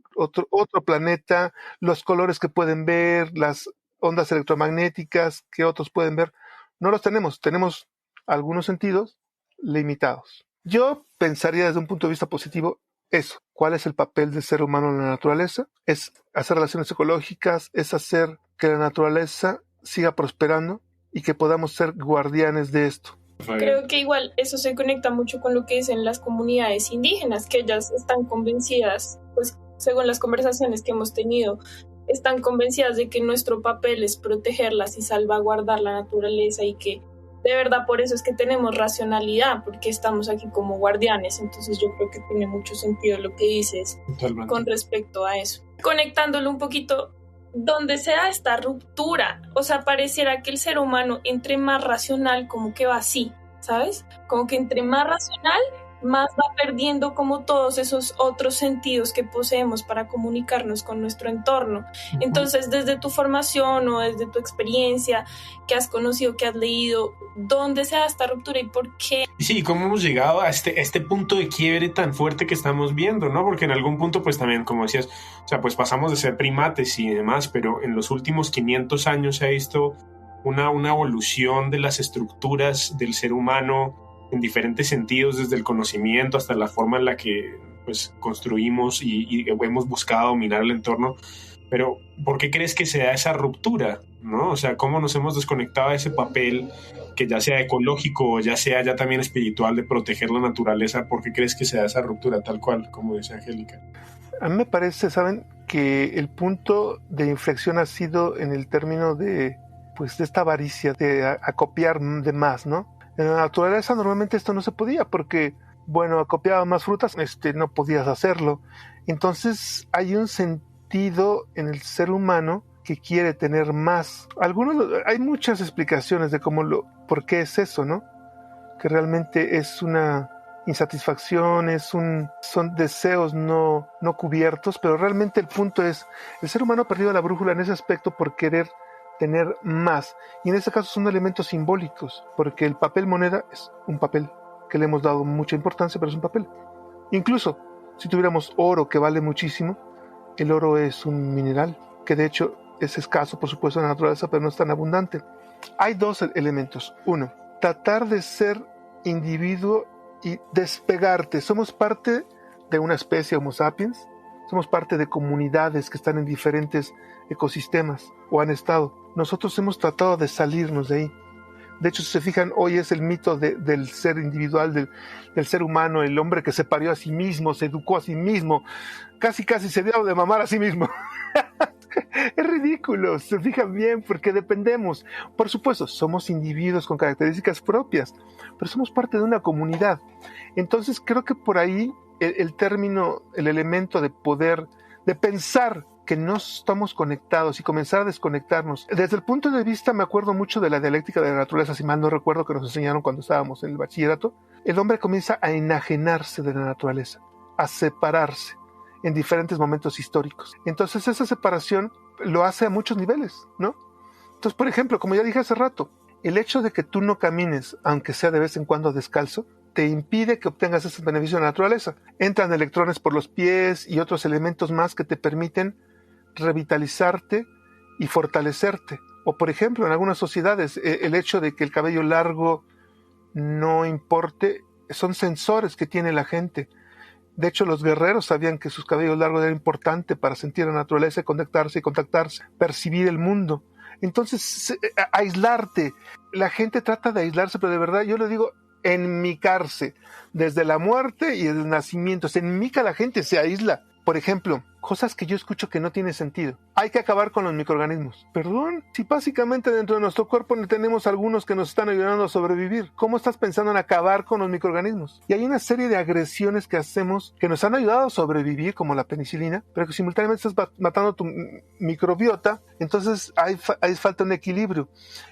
planeta, los colores que pueden ver, las ondas electromagnéticas que otros pueden ver, no los tenemos. Tenemos algunos sentidos limitados. Yo pensaría desde un punto de vista positivo eso. ¿Cuál es el papel del ser humano en la naturaleza? Es hacer relaciones ecológicas, es hacer que la naturaleza siga prosperando y que podamos ser guardianes de esto. Creo que igual eso se conecta mucho con lo que dicen las comunidades indígenas, que ellas están convencidas, pues según las conversaciones que hemos tenido, están convencidas de que nuestro papel es protegerlas y salvaguardar la naturaleza y que de verdad por eso es que tenemos racionalidad, porque estamos aquí como guardianes. Entonces yo creo que tiene mucho sentido lo que dices totalmente con respecto a eso. Conectándolo un poquito, ¿dónde se da esta ruptura? O sea, pareciera que el ser humano entre más racional como que va así, ¿sabes? Como que entre más racional, más va perdiendo como todos esos otros sentidos que poseemos para comunicarnos con nuestro entorno. Entonces, desde tu formación o desde tu experiencia que has conocido, que has leído, ¿dónde se da esta ruptura y por qué? Sí, cómo hemos llegado a este punto de quiebre tan fuerte que estamos viendo, ¿no? Porque en algún punto, pues también, como decías, o sea, pues pasamos de ser primates y demás, pero en los últimos 500 años se ha visto una evolución de las estructuras del ser humano en diferentes sentidos, desde el conocimiento hasta la forma en la que pues construimos y hemos buscado dominar el entorno. Pero ¿por qué crees que se da esa ruptura, ¿no? O sea, ¿cómo nos hemos desconectado de ese papel, que ya sea ecológico o ya sea ya también espiritual, de proteger la naturaleza? ¿Por qué crees que se da esa ruptura tal cual, como dice Angélica? A mí me parece, ¿saben?, que el punto de inflexión ha sido en el término de esta avaricia, de acopiar de más, ¿no? En la naturaleza normalmente esto no se podía porque, bueno, acopiaba más frutas, no podías hacerlo. Entonces hay un sentido en el ser humano que quiere tener más. Hay muchas explicaciones de por qué es eso, ¿no? Que realmente es una insatisfacción, son deseos no cubiertos, pero realmente el punto es, el ser humano ha perdido la brújula en ese aspecto por querer tener más, y en este caso son elementos simbólicos, porque el papel moneda es un papel que le hemos dado mucha importancia, pero es un papel. Incluso si tuviéramos oro, que vale muchísimo, el oro es un mineral que de hecho es escaso, por supuesto, en la naturaleza, pero no es tan abundante. Hay dos elementos. Uno, tratar de ser individuo y despegarte. Somos parte de una especie, Homo sapiens, somos parte de comunidades que están en diferentes ecosistemas o han estado. Nosotros hemos tratado de salirnos de ahí. De hecho, si se fijan, hoy es el mito del ser individual, del ser humano, el hombre que se parió a sí mismo, se educó a sí mismo, casi se dio de mamar a sí mismo. Es ridículo, se fijan bien, porque dependemos. Por supuesto, somos individuos con características propias, pero somos parte de una comunidad. Entonces creo que por ahí el término, el elemento de poder, de pensar que no estamos conectados y comenzar a desconectarnos. Desde el punto de vista, me acuerdo mucho de la dialéctica de la naturaleza, si mal no recuerdo, que nos enseñaron cuando estábamos en el bachillerato. El hombre comienza a enajenarse de la naturaleza, a separarse en diferentes momentos históricos. Entonces esa separación lo hace a muchos niveles, ¿no? Entonces, por ejemplo, como ya dije hace rato, el hecho de que tú no camines, aunque sea de vez en cuando descalzo, te impide que obtengas ese beneficio de la naturaleza. Entran electrones por los pies y otros elementos más que te permiten revitalizarte y fortalecerte. O por ejemplo, en algunas sociedades, el hecho de que el cabello largo no importe, son sensores que tiene la gente. De hecho, los guerreros sabían que sus cabellos largos era importante para sentir la naturaleza, conectarse y contactarse, percibir el mundo. Entonces, aislarte. La gente trata de aislarse, pero de verdad, yo le digo, enmicarse. Desde la muerte y el nacimiento. Se enmica, la gente se aísla. Por ejemplo, cosas que yo escucho que no tienen sentido. Hay que acabar con los microorganismos. Perdón, si básicamente dentro de nuestro cuerpo tenemos algunos que nos están ayudando a sobrevivir. ¿Cómo estás pensando en acabar con los microorganismos? Y hay una serie de agresiones que hacemos que nos han ayudado a sobrevivir, como la penicilina, pero que simultáneamente estás matando tu microbiota. Entonces hay falta un equilibrio.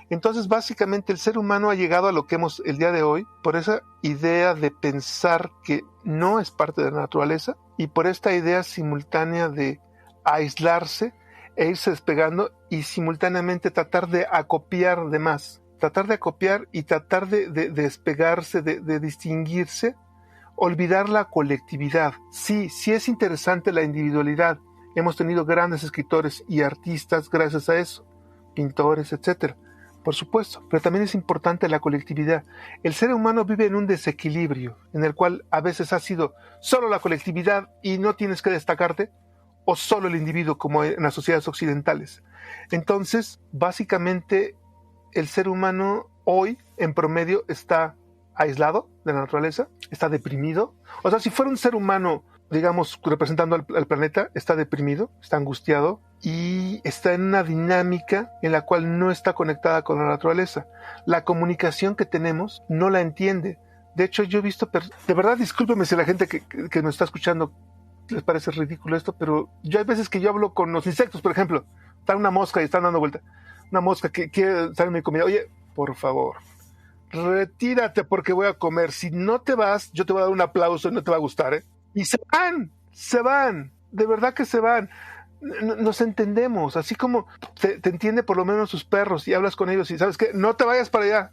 Entonces básicamente el ser humano ha llegado a lo que hemos el día de hoy por esa idea de pensar que no es parte de la naturaleza y por esta idea simultánea de aislarse e irse despegando y simultáneamente tratar de acopiar de más, tratar de acopiar y tratar de despegarse, de distinguirse, olvidar la colectividad. Sí es interesante la individualidad. Hemos tenido grandes escritores y artistas gracias a eso, pintores, etcétera. Por supuesto, pero también es importante la colectividad. El ser humano vive en un desequilibrio, en el cual a veces ha sido solo la colectividad y no tienes que destacarte, o solo el individuo, como en las sociedades occidentales. Entonces, básicamente, el ser humano hoy, en promedio, está aislado de la naturaleza, está deprimido. O sea, si fuera un ser humano, digamos, representando al planeta, está deprimido, está angustiado y está en una dinámica en la cual no está conectada con la naturaleza. La comunicación que tenemos no la entiende. De hecho, yo he visto, de verdad, discúlpeme si la gente que nos está escuchando les parece ridículo esto, pero yo hay veces que yo hablo con los insectos, por ejemplo, está una mosca y están dando vuelta, una mosca que quiere estar en mi comida. Oye, por favor, retírate porque voy a comer. Si no te vas, yo te voy a dar un aplauso y no te va a gustar, ¿eh? Y se van, de verdad que se van. Nos entendemos, así como te entiende por lo menos sus perros y hablas con ellos y sabes que no te vayas para allá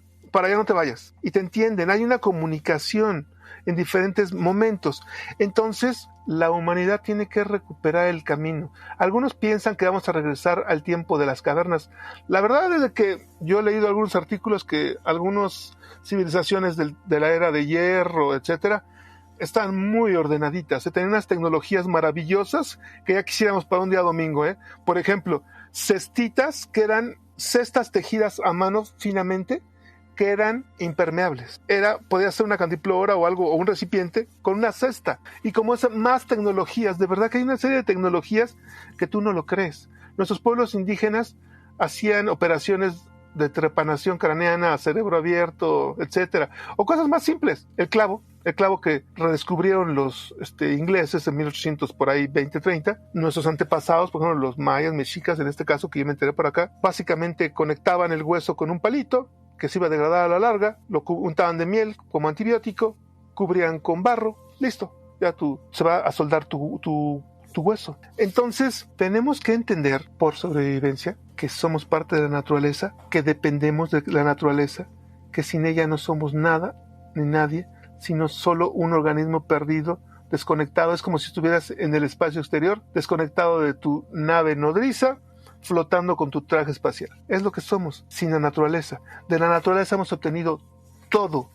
no te vayas. Y te entienden, hay una comunicación en diferentes momentos. Entonces, la humanidad tiene que recuperar el camino. Algunos piensan que vamos a regresar al tiempo de las cavernas. La verdad es que yo he leído algunos artículos que algunas civilizaciones de la era de hierro, etcétera, están muy ordenaditas, tienen unas tecnologías maravillosas que ya quisiéramos para un día domingo, Por ejemplo, cestitas que eran cestas tejidas a mano finamente, que eran impermeables. Podía ser una cantimplora o algo, o un recipiente con una cesta. Y como es más tecnologías, de verdad que hay una serie de tecnologías que tú no lo crees. Nuestros pueblos indígenas hacían operaciones de trepanación craneana, cerebro abierto, etcétera, o cosas más simples. El clavo que redescubrieron los ingleses en 1800, por ahí 20-30, nuestros antepasados, por ejemplo los mayas, mexicas, en este caso que yo me enteré por acá, básicamente conectaban el hueso con un palito que se iba a degradar a la larga, lo untaban de miel como antibiótico, cubrían con barro, listo, ya se va a soldar tu hueso. Entonces tenemos que entender por sobrevivencia que somos parte de la naturaleza, que dependemos de la naturaleza, que sin ella no somos nada ni nadie, sino solo un organismo perdido, desconectado. Es como si estuvieras en el espacio exterior, desconectado de tu nave nodriza, flotando con tu traje espacial. Es lo que somos, sin la naturaleza. De la naturaleza hemos obtenido todo.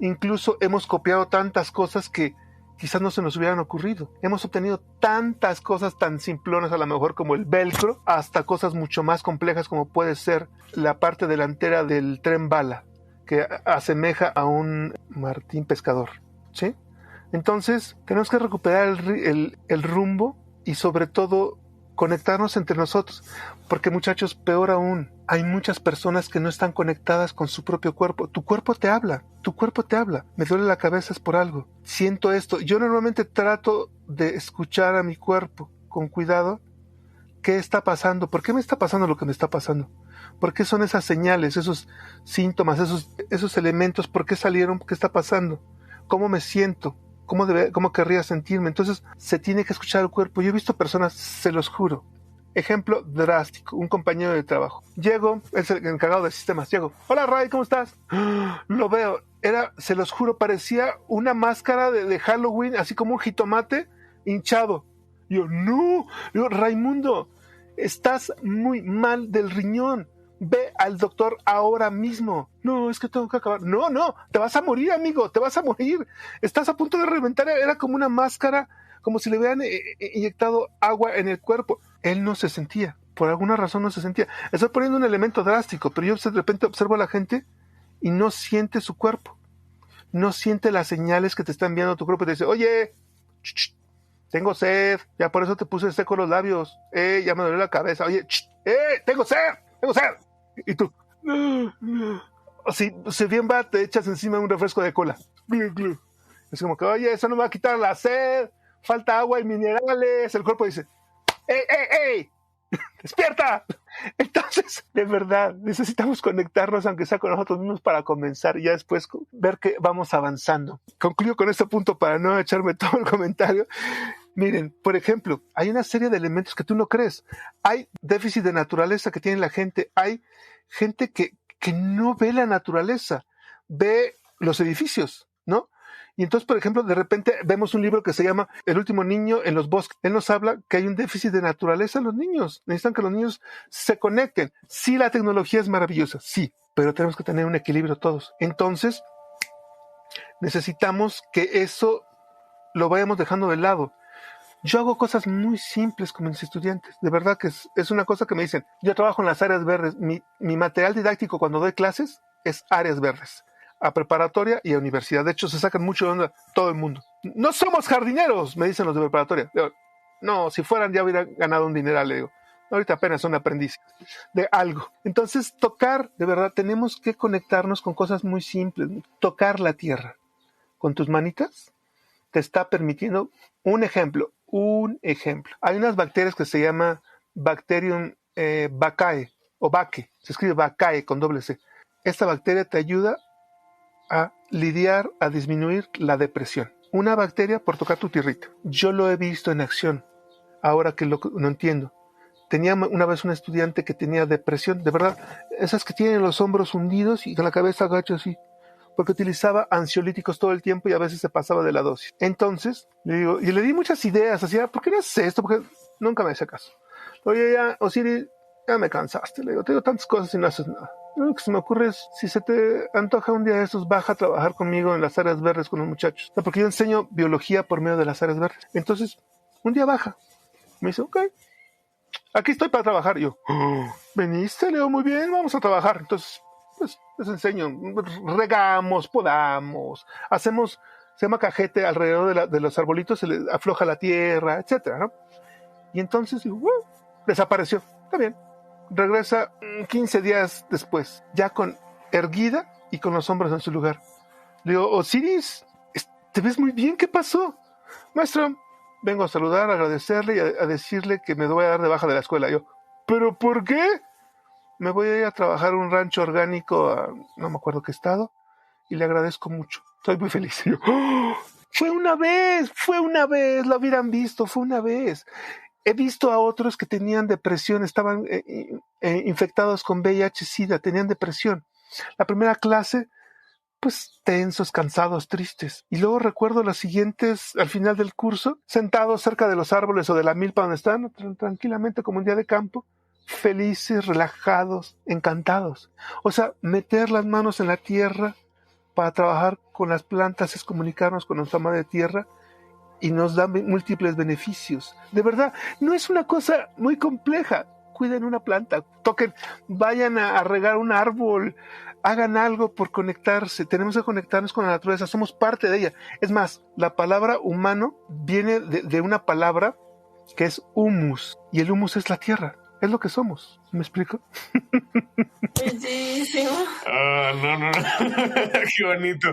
Incluso hemos copiado tantas cosas que quizás no se nos hubieran ocurrido. Hemos obtenido tantas cosas tan simplonas a lo mejor como el velcro, hasta cosas mucho más complejas como puede ser la parte delantera del tren bala, que asemeja a un martín pescador, ¿sí? Entonces, tenemos que recuperar el rumbo y sobre todo conectarnos entre nosotros, porque muchachos, peor aún, hay muchas personas que no están conectadas con su propio cuerpo. Tu cuerpo te habla, me duele la cabeza es por algo, siento esto. Yo normalmente trato de escuchar a mi cuerpo con cuidado. ¿Qué está pasando? ¿Por qué me está pasando lo que me está pasando? ¿Por qué son esas señales, esos síntomas, esos elementos? ¿Por qué salieron? ¿Qué está pasando? ¿Cómo me siento? ¿Cómo querría sentirme? Entonces se tiene que escuchar el cuerpo. Yo he visto personas, se los juro. Ejemplo drástico, un compañero de trabajo. Llego, es el encargado de sistemas. Hola Ray, ¿cómo estás? Lo veo, se los juro, parecía una máscara de Halloween, así como un jitomate hinchado. Yo, no, Raimundo, estás muy mal del riñón. Ve al doctor ahora mismo. No, es que tengo que acabar. No, te vas a morir, amigo, te vas a morir. Estás a punto de reventar. Era como una máscara, como si le hubieran inyectado agua en el cuerpo. Él no se sentía, por alguna razón no se sentía. Estoy poniendo un elemento drástico, pero yo de repente observo a la gente y no siente su cuerpo. No siente las señales que te está enviando tu cuerpo y te dice, oye, tengo sed, ya por eso te puse seco los labios, ya me duele la cabeza, oye, tengo sed, y tú, si bien va, te echas encima un refresco de cola, es como que, oye, eso no me va a quitar la sed, falta agua y minerales, el cuerpo dice, ¡ey! ¡Despierta! Entonces, de verdad, necesitamos conectarnos, aunque sea con nosotros mismos, para comenzar y ya después ver que vamos avanzando. Concluyo con este punto para no echarme todo el comentario. Miren, por ejemplo, hay una serie de elementos que tú no crees. Hay déficit de naturaleza que tiene la gente. Hay gente que no ve la naturaleza, ve los edificios, ¿no? Y entonces, por ejemplo, de repente vemos un libro que se llama El último niño en los bosques. Él nos habla que hay un déficit de naturaleza en los niños. Necesitan que los niños se conecten. Sí, la tecnología es maravillosa, sí, pero tenemos que tener un equilibrio todos. Entonces, necesitamos que eso lo vayamos dejando de lado. Yo hago cosas muy simples con mis estudiantes. De verdad que es una cosa que me dicen. Yo trabajo en las áreas verdes. Mi material didáctico cuando doy clases es áreas verdes. A preparatoria y a universidad. De hecho, se sacan mucho de onda todo el mundo. No somos jardineros, me dicen los de preparatoria. Digo, no, si fueran ya hubieran ganado un dineral, le digo. Ahorita apenas son aprendices de algo. Entonces, tocar, de verdad, tenemos que conectarnos con cosas muy simples. Tocar la tierra con tus manitas te está permitiendo un ejemplo. Hay unas bacterias que se llama Bacterium vaccae o vaccae. Se escribe vaccae con doble C. Esta bacteria te ayuda a lidiar, a disminuir la depresión. Una bacteria por tocar tu tierrita. Yo lo he visto en acción, ahora que no entiendo. Tenía una vez un estudiante que tenía depresión, de verdad, esas que tienen los hombros hundidos y con la cabeza agacha así, porque utilizaba ansiolíticos todo el tiempo y a veces se pasaba de la dosis. Entonces, le digo, y le di muchas ideas, así, ¿por qué no haces esto? Porque nunca me hacía caso. Oye, ya, Osiris, ya me cansaste, le digo, te digo tantas cosas y no haces nada. Lo único que se me ocurre es, si se te antoja un día de estos, baja a trabajar conmigo en las áreas verdes con los muchachos. No, porque yo enseño biología por medio de las áreas verdes. Entonces, un día baja. Me dice, ok, aquí estoy para trabajar. Y yo, veniste, Leo, muy bien, vamos a trabajar. Entonces, pues, les enseño, regamos, podamos, hacemos, se llama cajete alrededor de los arbolitos, se le afloja la tierra, etcétera, ¿no? Y entonces, digo, desapareció, está bien. Regresa 15 días después, ya con erguida y con los hombros en su lugar. Le digo, Osiris, te ves muy bien, ¿qué pasó? Maestro, vengo a saludar, a agradecerle y a decirle que me voy a dar de baja de la escuela. Yo, ¿pero por qué? Me voy a ir a trabajar en un rancho orgánico a no me acuerdo qué estado y le agradezco mucho. Estoy muy feliz. Y yo, fue una vez, lo hubieran visto, fue una vez. He visto a otros que tenían depresión, estaban infectados con VIH-Sida, tenían depresión. La primera clase, pues tensos, cansados, tristes. Y luego recuerdo los siguientes, al final del curso, sentados cerca de los árboles o de la milpa donde están, tranquilamente como un día de campo, felices, relajados, encantados. O sea, meter las manos en la tierra para trabajar con las plantas es comunicarnos con nuestra madre tierra y nos da múltiples beneficios. De verdad, no es una cosa muy compleja. Cuiden una planta, toquen, vayan a regar un árbol, hagan algo por conectarse. Tenemos que conectarnos con la naturaleza, somos parte de ella. Es más, la palabra humano viene de una palabra que es humus, y el humus es la tierra. Es lo que somos. ¿Me explico? Bellísimo. No. Qué bonito.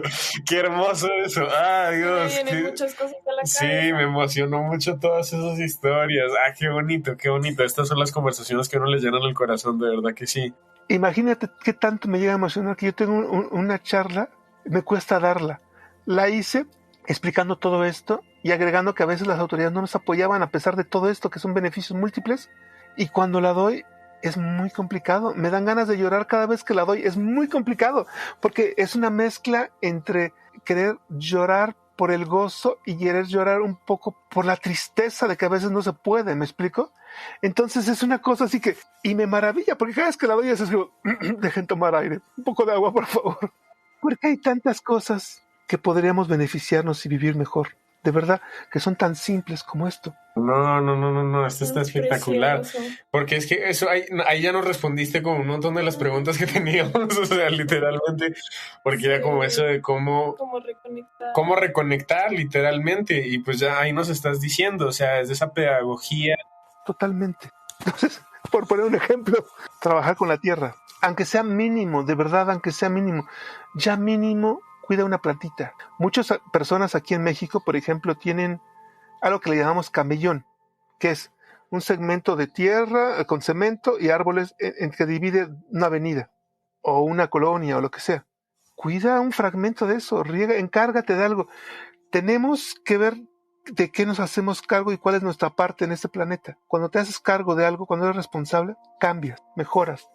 Qué hermoso eso. Dios. Me vienen muchas cosas a la cabeza. Sí, me emocionó mucho todas esas historias. Qué bonito, qué bonito. Estas son las conversaciones que a uno le llenan el corazón, de verdad que sí. Imagínate qué tanto me llega a emocionar que yo tengo una charla, me cuesta darla. La hice explicando todo esto y agregando que a veces las autoridades no nos apoyaban a pesar de todo esto, que son beneficios múltiples. Y cuando la doy es muy complicado, me dan ganas de llorar cada vez que la doy, es muy complicado, porque es una mezcla entre querer llorar por el gozo y querer llorar un poco por la tristeza de que a veces no se puede, ¿me explico? Entonces es una cosa así que, y me maravilla, porque cada vez que la doy es así, dejen tomar aire, un poco de agua por favor, porque hay tantas cosas que podríamos beneficiarnos y vivir mejor. de verdad, que son tan simples como esto. No, esto está espectacular. Precioso. Porque es que eso ahí ya nos respondiste con un montón de las preguntas que teníamos, o sea, literalmente, porque era como eso de cómo reconectar literalmente, y pues ya ahí nos estás diciendo, o sea, es de esa pedagogía. Totalmente. Entonces, por poner un ejemplo, trabajar con la tierra, aunque sea mínimo, de verdad, aunque sea mínimo, ya mínimo cuida una plantita. Muchas personas aquí en México, por ejemplo, tienen algo que le llamamos camellón, que es un segmento de tierra con cemento y árboles en que divide una avenida o una colonia o lo que sea. Cuida un fragmento de eso, riega, encárgate de algo. Tenemos que ver de qué nos hacemos cargo y cuál es nuestra parte en este planeta. Cuando te haces cargo de algo, cuando eres responsable, cambias, mejoras,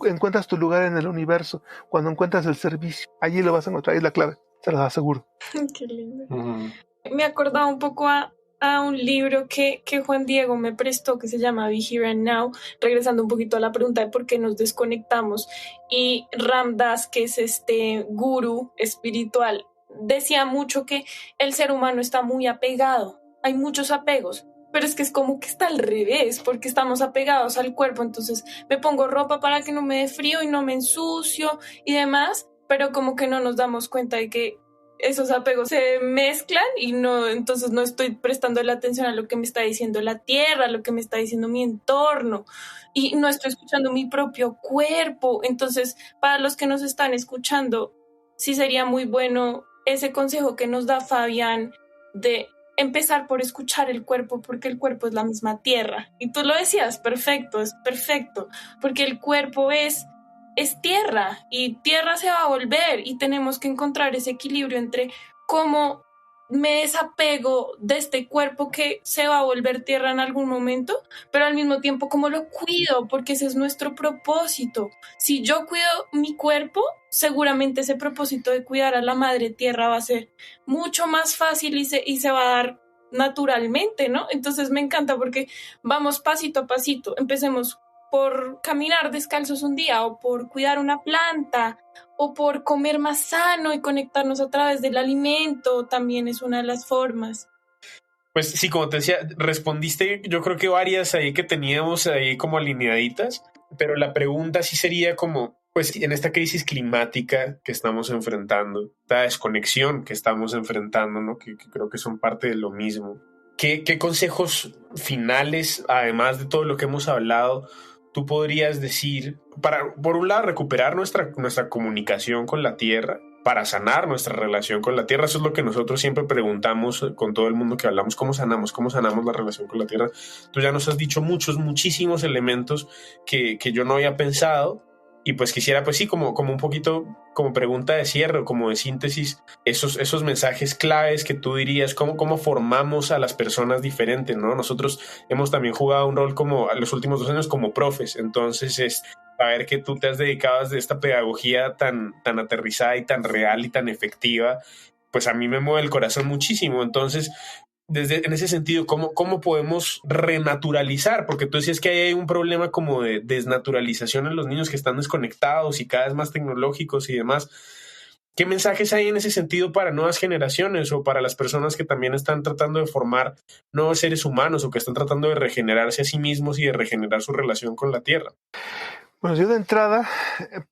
encuentras tu lugar en el universo. Cuando encuentras el servicio, allí lo vas a encontrar, es la clave, te lo aseguro. Qué lindo. Me acordaba un poco a un libro que Juan Diego me prestó que se llama Be Here and Now, regresando un poquito a la pregunta de por qué nos desconectamos. Y Ram Dass, que es este gurú espiritual, decía mucho que el ser humano está muy apegado, hay muchos apegos, pero es que es como que está al revés, porque estamos apegados al cuerpo, entonces me pongo ropa para que no me dé frío y no me ensucio y demás, pero como que no nos damos cuenta de que esos apegos se mezclan y no, entonces no estoy prestando la atención a lo que me está diciendo la tierra, a lo que me está diciendo mi entorno, y no estoy escuchando mi propio cuerpo. Entonces, para los que nos están escuchando, sí sería muy bueno ese consejo que nos da Fabián de empezar por escuchar el cuerpo, porque el cuerpo es la misma tierra. Y tú lo decías, perfecto, es perfecto, porque el cuerpo es tierra y tierra se va a volver, y tenemos que encontrar ese equilibrio entre cómo me desapego de este cuerpo que se va a volver tierra en algún momento, pero al mismo tiempo cómo lo cuido, porque ese es nuestro propósito. Si yo cuido mi cuerpo, seguramente ese propósito de cuidar a la madre tierra va a ser mucho más fácil y se va a dar naturalmente, ¿no? Entonces me encanta porque vamos pasito a pasito. Empecemos por caminar descalzos un día, o por cuidar una planta, o por comer más sano y conectarnos a través del alimento, también es una de las formas. Pues sí, como te decía, respondiste yo creo que varias ahí que teníamos ahí como alineaditas, pero la pregunta sí sería como, pues en esta crisis climática que estamos enfrentando, esta desconexión que estamos enfrentando, ¿no? Que creo que son parte de lo mismo. ¿Qué consejos finales, además de todo lo que hemos hablado, tú podrías decir para, por un lado, recuperar nuestra comunicación con la tierra, para sanar nuestra relación con la tierra? Eso es lo que nosotros siempre preguntamos con todo el mundo que hablamos: ¿cómo sanamos la relación con la tierra? Tú ya nos has dicho muchísimos elementos que yo no había pensado, y pues quisiera, pues sí, como un poquito como pregunta de cierre o como de síntesis, esos mensajes claves que tú dirías, cómo formamos a las personas diferentes, ¿no? Nosotros hemos también jugado un rol como los últimos 2 años como profes, entonces es saber que tú te has dedicado a esta pedagogía tan aterrizada y tan real y tan efectiva, pues a mí me mueve el corazón muchísimo. Entonces, en ese sentido, ¿cómo podemos renaturalizar? Porque tú decías que hay un problema como de desnaturalización en los niños que están desconectados y cada vez más tecnológicos y demás. ¿Qué mensajes hay en ese sentido para nuevas generaciones o para las personas que también están tratando de formar nuevos seres humanos o que están tratando de regenerarse a sí mismos y de regenerar su relación con la tierra? Bueno, yo de entrada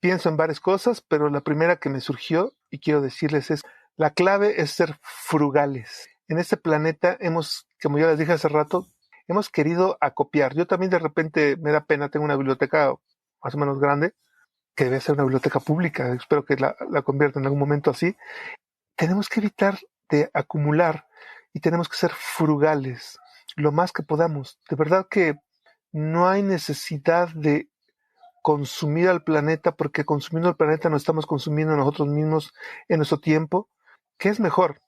pienso en varias cosas, pero la primera que me surgió y quiero decirles es: la clave es ser frugales. En este planeta como ya les dije hace rato, hemos querido acopiar. Yo también de repente me da pena, tengo una biblioteca más o menos grande, que debe ser una biblioteca pública, espero que la convierta en algún momento así. Tenemos que evitar de acumular y tenemos que ser frugales lo más que podamos. De verdad que no hay necesidad de consumir al planeta, porque consumiendo al planeta nos estamos consumiendo nosotros mismos en nuestro tiempo. ¿Qué es mejor?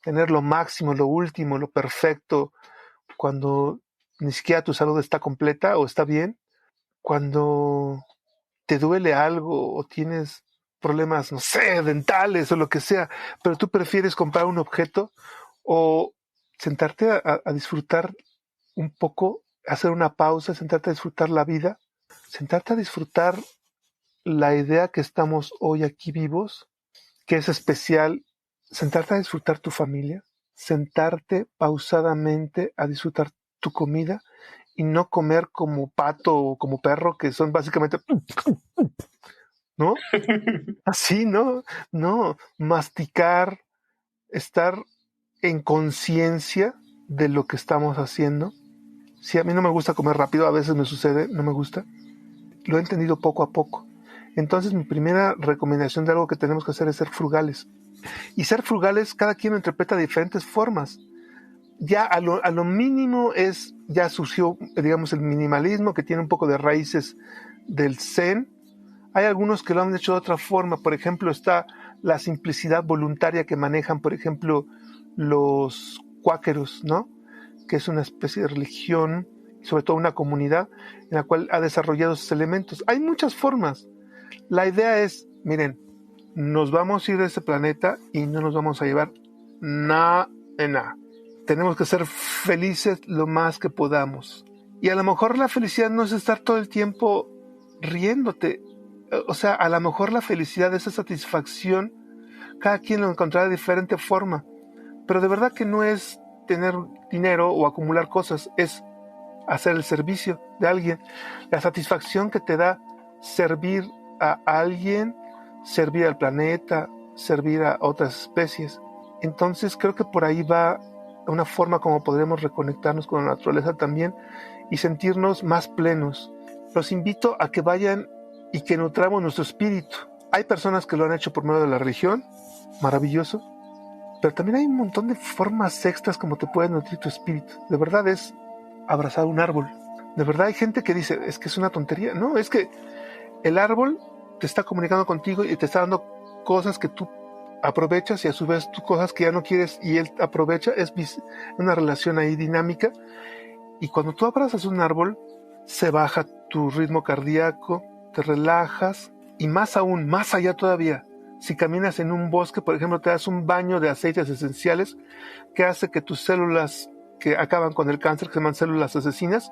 Tener lo máximo, lo último, lo perfecto, cuando ni siquiera tu salud está completa o está bien, cuando te duele algo o tienes problemas, no sé, dentales o lo que sea, pero tú prefieres comprar un objeto o sentarte a disfrutar un poco, hacer una pausa, sentarte a disfrutar la vida, sentarte a disfrutar la idea que estamos hoy aquí vivos, que es especial, sentarte a disfrutar tu familia, sentarte pausadamente a disfrutar tu comida y no comer como pato o como perro, que son básicamente, ¿no? Así, ¿no? No, masticar, estar en conciencia de lo que estamos haciendo. Sí, a mí no me gusta comer rápido, a veces me sucede, no me gusta. Lo he entendido poco a poco. Entonces, mi primera recomendación de algo que tenemos que hacer es ser frugales. Y ser frugales, cada quien lo interpreta de diferentes formas. Ya a lo mínimo ya surgió, digamos, el minimalismo, que tiene un poco de raíces del Zen. Hay algunos que lo han hecho de otra forma. Por ejemplo, está la simplicidad voluntaria que manejan, por ejemplo, los cuáqueros, ¿no? Que es una especie de religión, sobre todo una comunidad en la cual ha desarrollado esos elementos. Hay muchas formas. La idea es, miren, nos vamos a ir de ese planeta y no nos vamos a llevar nada de nada. Tenemos que ser felices lo más que podamos. Y a lo mejor la felicidad no es estar todo el tiempo riéndote. O sea, a lo mejor la felicidad, esa satisfacción, cada quien lo encontrará de diferente forma. Pero de verdad que no es tener dinero o acumular cosas, es hacer el servicio de alguien. La satisfacción que te da servir a alguien, servir al planeta, servir a otras especies. Entonces creo que por ahí va una forma como podremos reconectarnos con la naturaleza también y sentirnos más plenos. Los invito a que vayan y que nutramos nuestro espíritu. Hay personas que lo han hecho por medio de la religión, maravilloso, pero también hay un montón de formas extras como te puedes nutrir tu espíritu. De verdad es abrazar un árbol. De verdad hay gente que dice, es que es una tontería. No, es que el árbol te está comunicando contigo y te está dando cosas que tú aprovechas y a su vez tú cosas que ya no quieres y él aprovecha. Es una relación ahí dinámica. Y cuando tú abrazas un árbol, se baja tu ritmo cardíaco, te relajas y más aún, más allá todavía, si caminas en un bosque, por ejemplo, te das un baño de aceites esenciales que hace que tus células que acaban con el cáncer, que se llaman células asesinas,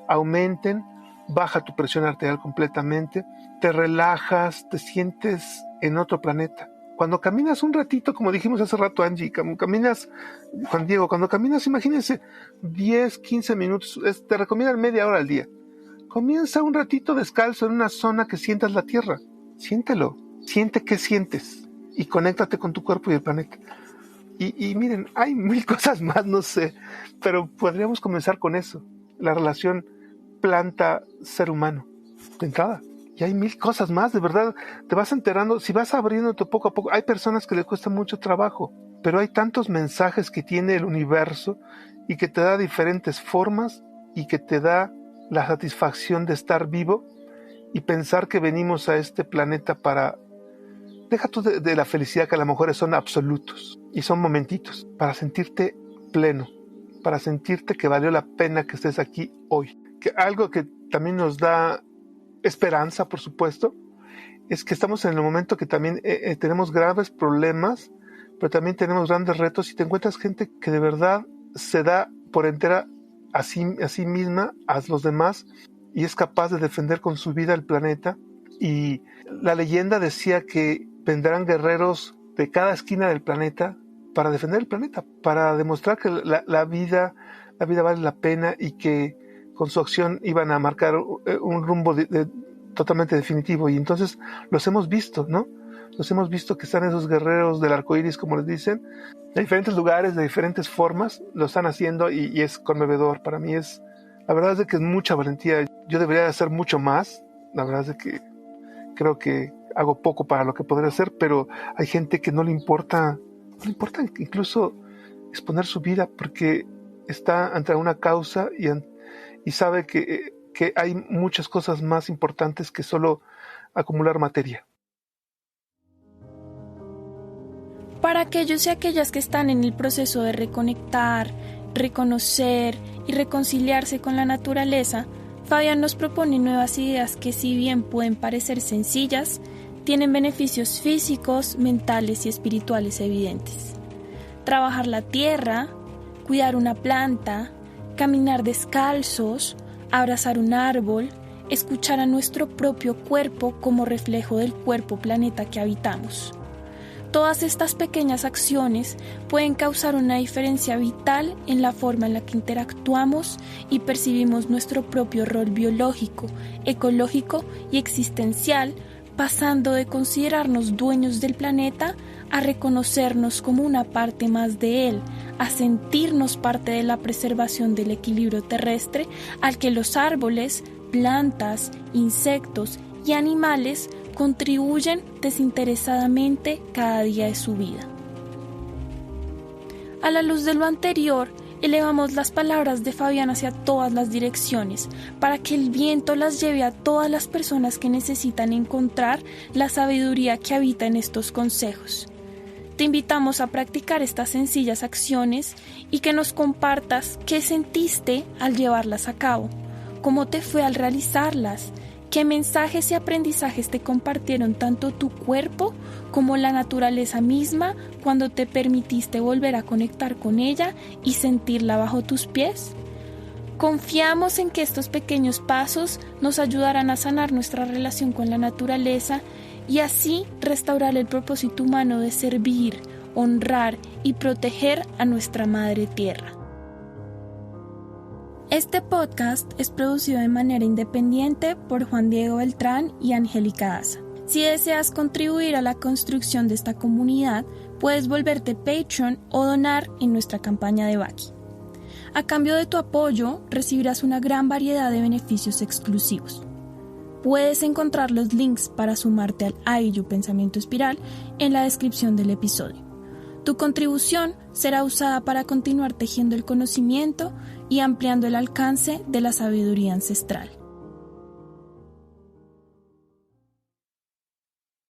aumenten, baja tu presión arterial completamente, te relajas, te sientes en otro planeta. Cuando caminas un ratito, como dijimos hace rato, Angie, caminas, Juan Diego, cuando caminas, imagínense, 10, 15 minutos, te recomiendan media hora al día. Comienza un ratito descalzo en una zona que sientas la tierra. Siéntelo, siente qué sientes y conéctate con tu cuerpo y el planeta. Y miren, hay mil cosas más, no sé, pero podríamos comenzar con eso, la relación planta-ser humano, de entrada. Y hay mil cosas más, de verdad, te vas enterando, si vas abriéndote poco a poco, hay personas que les cuesta mucho trabajo, pero hay tantos mensajes que tiene el universo y que te da diferentes formas y que te da la satisfacción de estar vivo y pensar que venimos a este planeta para... Deja tú de la felicidad, que a lo mejor son absolutos y son momentitos, para sentirte pleno, para sentirte que valió la pena que estés aquí hoy. Que algo que también nos da esperanza, por supuesto, es que estamos en el momento que también tenemos graves problemas, pero también tenemos grandes retos y te encuentras gente que de verdad se da por entera a sí misma, a los demás, y es capaz de defender con su vida el planeta. Y la leyenda decía que vendrán guerreros de cada esquina del planeta para defender el planeta, para demostrar que la vida vale la pena y que con su acción iban a marcar un rumbo totalmente definitivo. Y entonces los hemos visto, ¿no? Los hemos visto que están esos guerreros del arco iris, como les dicen, de diferentes lugares, de diferentes formas, lo están haciendo y es conmovedor. Para mí la verdad es de que es mucha valentía. Yo debería hacer mucho más. La verdad es de que creo que hago poco para lo que podría hacer, pero hay gente que no le importa incluso exponer su vida porque está ante una causa y sabe que hay muchas cosas más importantes que solo acumular materia. Para aquellos y aquellas que están en el proceso de reconectar, reconocer y reconciliarse con la naturaleza, Fabián nos propone nuevas ideas que, si bien pueden parecer sencillas, tienen beneficios físicos, mentales y espirituales evidentes. Trabajar la tierra, cuidar una planta, caminar descalzos, abrazar un árbol, escuchar a nuestro propio cuerpo como reflejo del cuerpo planeta que habitamos. Todas estas pequeñas acciones pueden causar una diferencia vital en la forma en la que interactuamos y percibimos nuestro propio rol biológico, ecológico y existencial, pasando de considerarnos dueños del planeta a reconocernos como una parte más de él, a sentirnos parte de la preservación del equilibrio terrestre al que los árboles, plantas, insectos y animales contribuyen desinteresadamente cada día de su vida. A la luz de lo anterior, elevamos las palabras de Fabián hacia todas las direcciones, para que el viento las lleve a todas las personas que necesitan encontrar la sabiduría que habita en estos consejos. Te invitamos a practicar estas sencillas acciones y que nos compartas qué sentiste al llevarlas a cabo, cómo te fue al realizarlas, qué mensajes y aprendizajes te compartieron tanto tu cuerpo como la naturaleza misma cuando te permitiste volver a conectar con ella y sentirla bajo tus pies. Confiamos en que estos pequeños pasos nos ayudarán a sanar nuestra relación con la naturaleza y así restaurar el propósito humano de servir, honrar y proteger a nuestra Madre Tierra. Este podcast es producido de manera independiente por Juan Diego Beltrán y Angélica Daza. Si deseas contribuir a la construcción de esta comunidad, puedes volverte Patreon o donar en nuestra campaña de Baki. A cambio de tu apoyo, recibirás una gran variedad de beneficios exclusivos. Puedes encontrar los links para sumarte al IU Pensamiento Espiral en la descripción del episodio. Tu contribución será usada para continuar tejiendo el conocimiento y ampliando el alcance de la sabiduría ancestral.